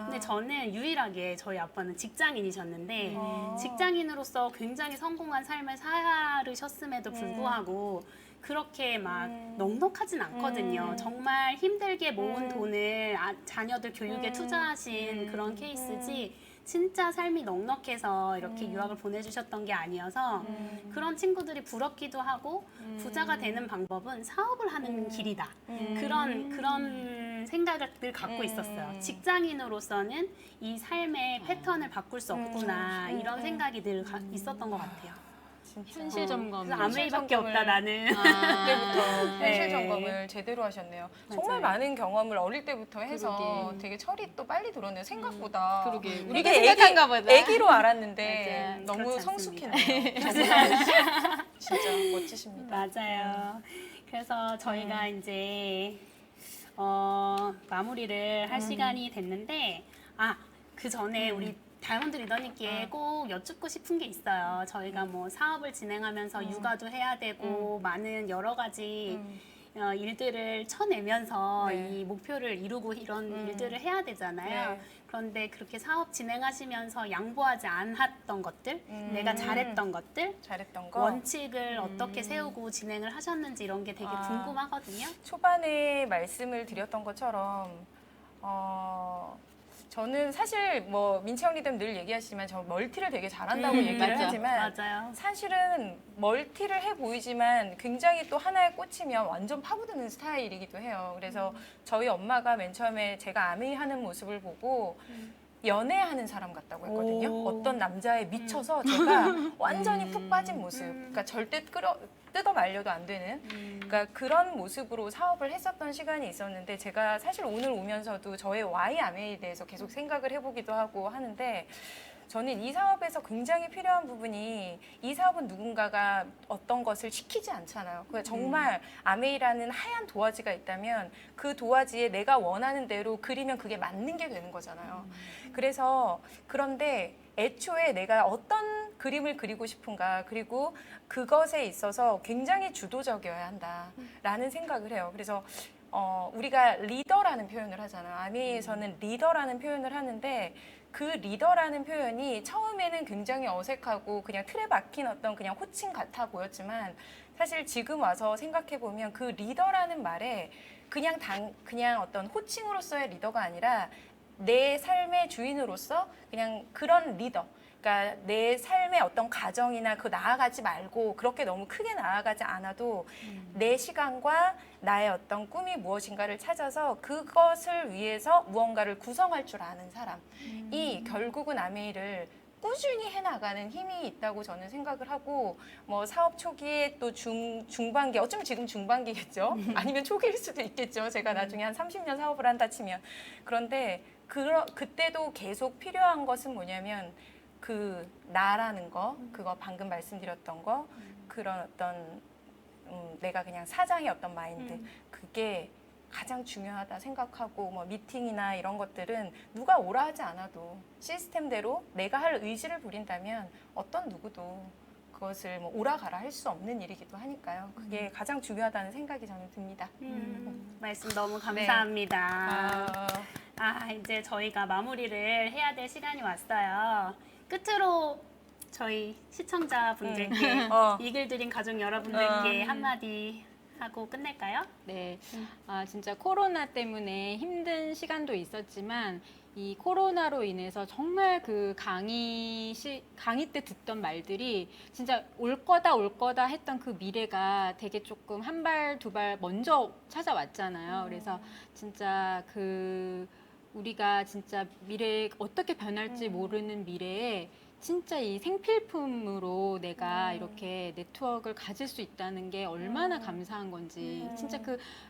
근데 저는 유일하게 저희 아빠는 직장인이셨는데 직장인으로서 굉장히 성공한 삶을 살으셨음에도 불구하고 그렇게 막 넉넉하진 않거든요. 정말 힘들게 모은 돈을 자녀들 교육에 투자하신 그런 케이스지 진짜 삶이 넉넉해서 이렇게 유학을 보내주셨던 게 아니어서 그런 친구들이 부럽기도 하고 부자가 되는 방법은 사업을 하는 길이다. 그런 생각을 늘 갖고 있었어요. 직장인으로서는 이 삶의 패턴을 바꿀 수 없구나 이런 생각이 늘 있었던 것 같아요. 현실 점검. 그래서 아메이밖에 없다 나는. 그때부터 현실 네. 점검을 제대로 하셨네요. 정말 맞아요. 많은 경험을 어릴 때부터 해서 그러게. 되게 철이 또 빨리 들었네요. 생각보다. 그러게. 우리가 우리가 생각한가 보다. 애기로 알았는데 맞아요. 너무 그렇지 성숙했네요. 정말 진짜 멋지십니다. 맞아요. 그래서 저희가 이제 마무리를 할 시간이 됐는데 그 전에 우리 다이아몬드 리더님께 꼭 여쭙고 싶은 게 있어요. 저희가 뭐 사업을 진행하면서 육아도 해야 되고 많은 여러 가지 일들을 쳐내면서 네. 이 목표를 이루고 이런 일들을 해야 되잖아요. 네. 그런데 그렇게 사업 진행하시면서 양보하지 않았던 것들, 내가 잘했던 것들, 잘했던 거. 원칙을 어떻게 세우고 진행을 하셨는지 이런 게 되게 궁금하거든요. 초반에 말씀을 드렸던 것처럼 저는 사실 뭐 민채영 리더는 늘 얘기하시지만 저 멀티를 되게 잘한다고 얘기를 맞아. 하지만 맞아요. 사실은 멀티를 해 보이지만 굉장히 또 하나에 꽂히면 완전 파고드는 스타일이기도 해요. 그래서 저희 엄마가 맨 처음에 제가 아메이 하는 모습을 보고 연애하는 사람 같다고 했거든요. 어떤 남자에 미쳐서 제가 완전히 푹 빠진 모습. 그러니까 절대 뜯어 말려도 안 되는. 그러니까 그런 모습으로 사업을 했었던 시간이 있었는데 제가 사실 오늘 오면서도 저의 Y 아메이에 대해서 계속 생각을 해보기도 하고 하는데 저는 이 사업에서 굉장히 필요한 부분이 이 사업은 누군가가 어떤 것을 시키지 않잖아요. 그러니까 정말 아메이라는 하얀 도화지가 있다면 그 도화지에 내가 원하는 대로 그리면 그게 맞는 게 되는 거잖아요. 그래서 그런데 애초에 내가 어떤 그림을 그리고 싶은가 그리고 그것에 있어서 굉장히 주도적이어야 한다라는 생각을 해요. 그래서 우리가 리더라는 표현을 하잖아요. 아메이에서는 리더라는 표현을 하는데 그 리더라는 표현이 처음에는 굉장히 어색하고 그냥 틀에 박힌 어떤 그냥 호칭 같아 보였지만 사실 지금 와서 생각해 보면 그 리더라는 말에 그냥 어떤 호칭으로서의 리더가 아니라 내 삶의 주인으로서 그냥 그런 리더. 그러니까 내 삶의 어떤 가정이나 그 나아가지 말고 그렇게 너무 크게 나아가지 않아도 내 시간과 나의 어떤 꿈이 무엇인가를 찾아서 그것을 위해서 무언가를 구성할 줄 아는 사람이 결국은 아메이를 꾸준히 해나가는 힘이 있다고 저는 생각을 하고 뭐 사업 초기에 또 중반기 어쩌면 지금 중반기겠죠. 아니면 초기일 수도 있겠죠. 제가 나중에 한 30년 사업을 한다 치면. 그런데 그때도 계속 필요한 것은 뭐냐면 그 나라는 거, 그거 방금 말씀드렸던 거, 그런 어떤 내가 그냥 사장의 어떤 마인드, 그게 가장 중요하다 생각하고 뭐 미팅이나 이런 것들은 누가 오라 하지 않아도 시스템대로 내가 할 의지를 부린다면 어떤 누구도 그것을 뭐 오라 가라 할 수 없는 일이기도 하니까요. 그게 가장 중요하다는 생각이 저는 듭니다. 말씀 너무 감사합니다. 네. 이제 저희가 마무리를 해야 될 시간이 왔어요. 끝으로 저희 시청자분들께 이글드림 가족 여러분들께 한마디 하고 끝낼까요? 네, 진짜 코로나 때문에 힘든 시간도 있었지만 이 코로나로 인해서 정말 그 강의 때 듣던 말들이 진짜 올 거다 했던 그 미래가 되게 조금 한 발, 두 발 먼저 찾아왔잖아요. 그래서 진짜 우리가 진짜 미래에 어떻게 변할지 모르는 미래에 진짜 이 생필품으로 내가 이렇게 네트워크를 가질 수 있다는 게 얼마나 감사한 건지 진짜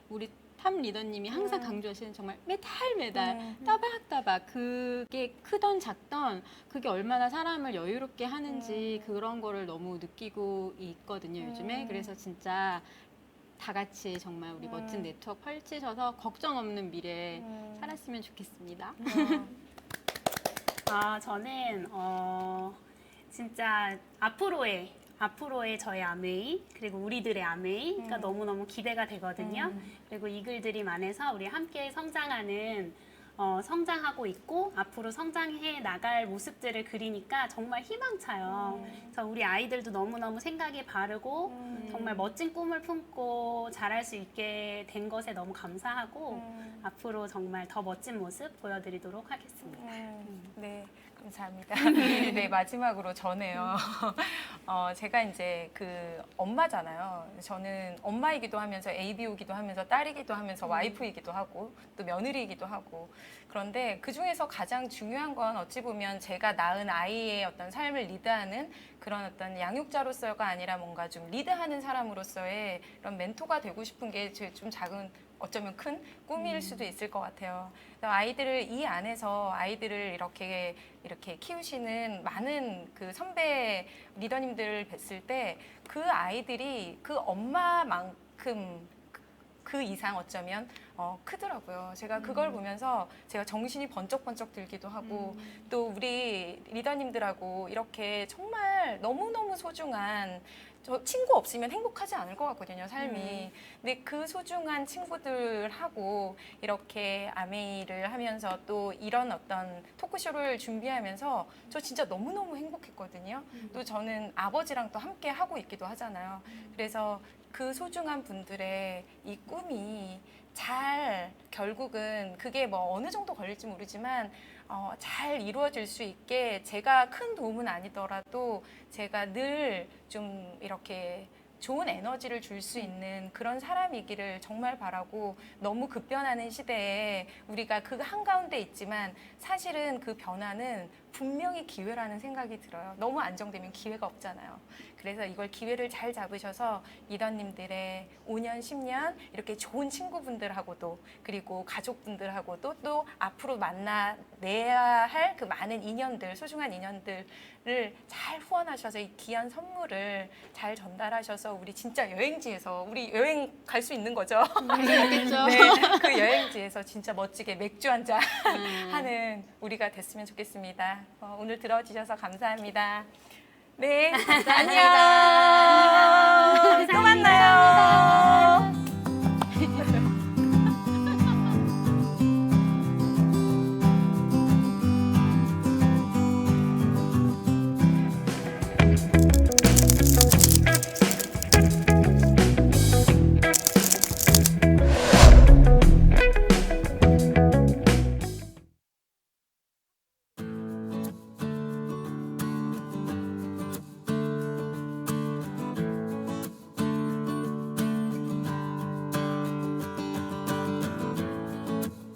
우리 탐 리더님이 항상 강조하시는 정말 매달 따박따박 그게 크던 작던 그게 얼마나 사람을 여유롭게 하는지 그런 거를 너무 느끼고 있거든요 요즘에. 그래서 진짜 다 같이 정말 우리 멋진 네트워크 펼치셔서 걱정 없는 미래 살았으면 좋겠습니다. 저는 진짜 앞으로의 저의 아메이 그리고 우리들의 아메이가 너무너무 기대가 되거든요. 그리고 이글드림 안에서 우리 함께 성장하고 있고 앞으로 성장해 나갈 모습들을 그리니까 정말 희망차요. 그래서 우리 아이들도 너무너무 생각이 바르고 정말 멋진 꿈을 품고 자랄 수 있게 된 것에 너무 감사하고 앞으로 정말 더 멋진 모습 보여드리도록 하겠습니다. 네, 감사합니다. 네, 마지막으로 전에요. 제가 이제 그 엄마잖아요. 저는 엄마이기도 하면서 ABO이기도 하면서 딸이기도 하면서 와이프이기도 하고 또 며느리이기도 하고 그런데 그 중에서 가장 중요한 건 어찌 보면 제가 낳은 아이의 어떤 삶을 리드하는 그런 어떤 양육자로서가 아니라 뭔가 좀 리드하는 사람으로서의 그런 멘토가 되고 싶은 게 좀 작은 어쩌면 큰 꿈일 수도 있을 것 같아요. 아이들을 이 안에서 아이들을 이렇게 키우시는 많은 그 선배 리더님들을 뵀을 때 그 아이들이 그 엄마만큼 그 이상 어쩌면 크더라고요. 제가 그걸 보면서 제가 정신이 번쩍번쩍 들기도 하고 또 우리 리더님들하고 이렇게 정말 너무너무 소중한 저 친구 없으면 행복하지 않을 것 같거든요, 삶이. 근데 그 소중한 친구들하고 이렇게 아메이를 하면서 또 이런 어떤 토크쇼를 준비하면서 저 진짜 너무너무 행복했거든요. 또 저는 아버지랑 또 함께 하고 있기도 하잖아요. 그래서 그 소중한 분들의 이 꿈이 잘 결국은 그게 뭐 어느 정도 걸릴지 모르지만 잘 이루어질 수 있게 제가 큰 도움은 아니더라도 제가 늘 좀 이렇게 좋은 에너지를 줄 수 있는 그런 사람이기를 정말 바라고 너무 급변하는 시대에 우리가 그 한가운데 있지만 사실은 그 변화는 분명히 기회라는 생각이 들어요. 너무 안정되면 기회가 없잖아요. 그래서 이걸 기회를 잘 잡으셔서 리더님들의 5년, 10년 이렇게 좋은 친구분들하고도 그리고 가족분들하고도 또 앞으로 만나내야 할 그 많은 인연들, 소중한 인연들을 잘 후원하셔서 이 귀한 선물을 잘 전달하셔서 우리 진짜 여행지에서 우리 여행 갈 수 있는 거죠. 그렇겠죠. 네, 그 여행지에서 진짜 멋지게 맥주 한잔 하는 우리가 됐으면 좋겠습니다. 오늘 들어주셔서 감사합니다. 네, 안녕.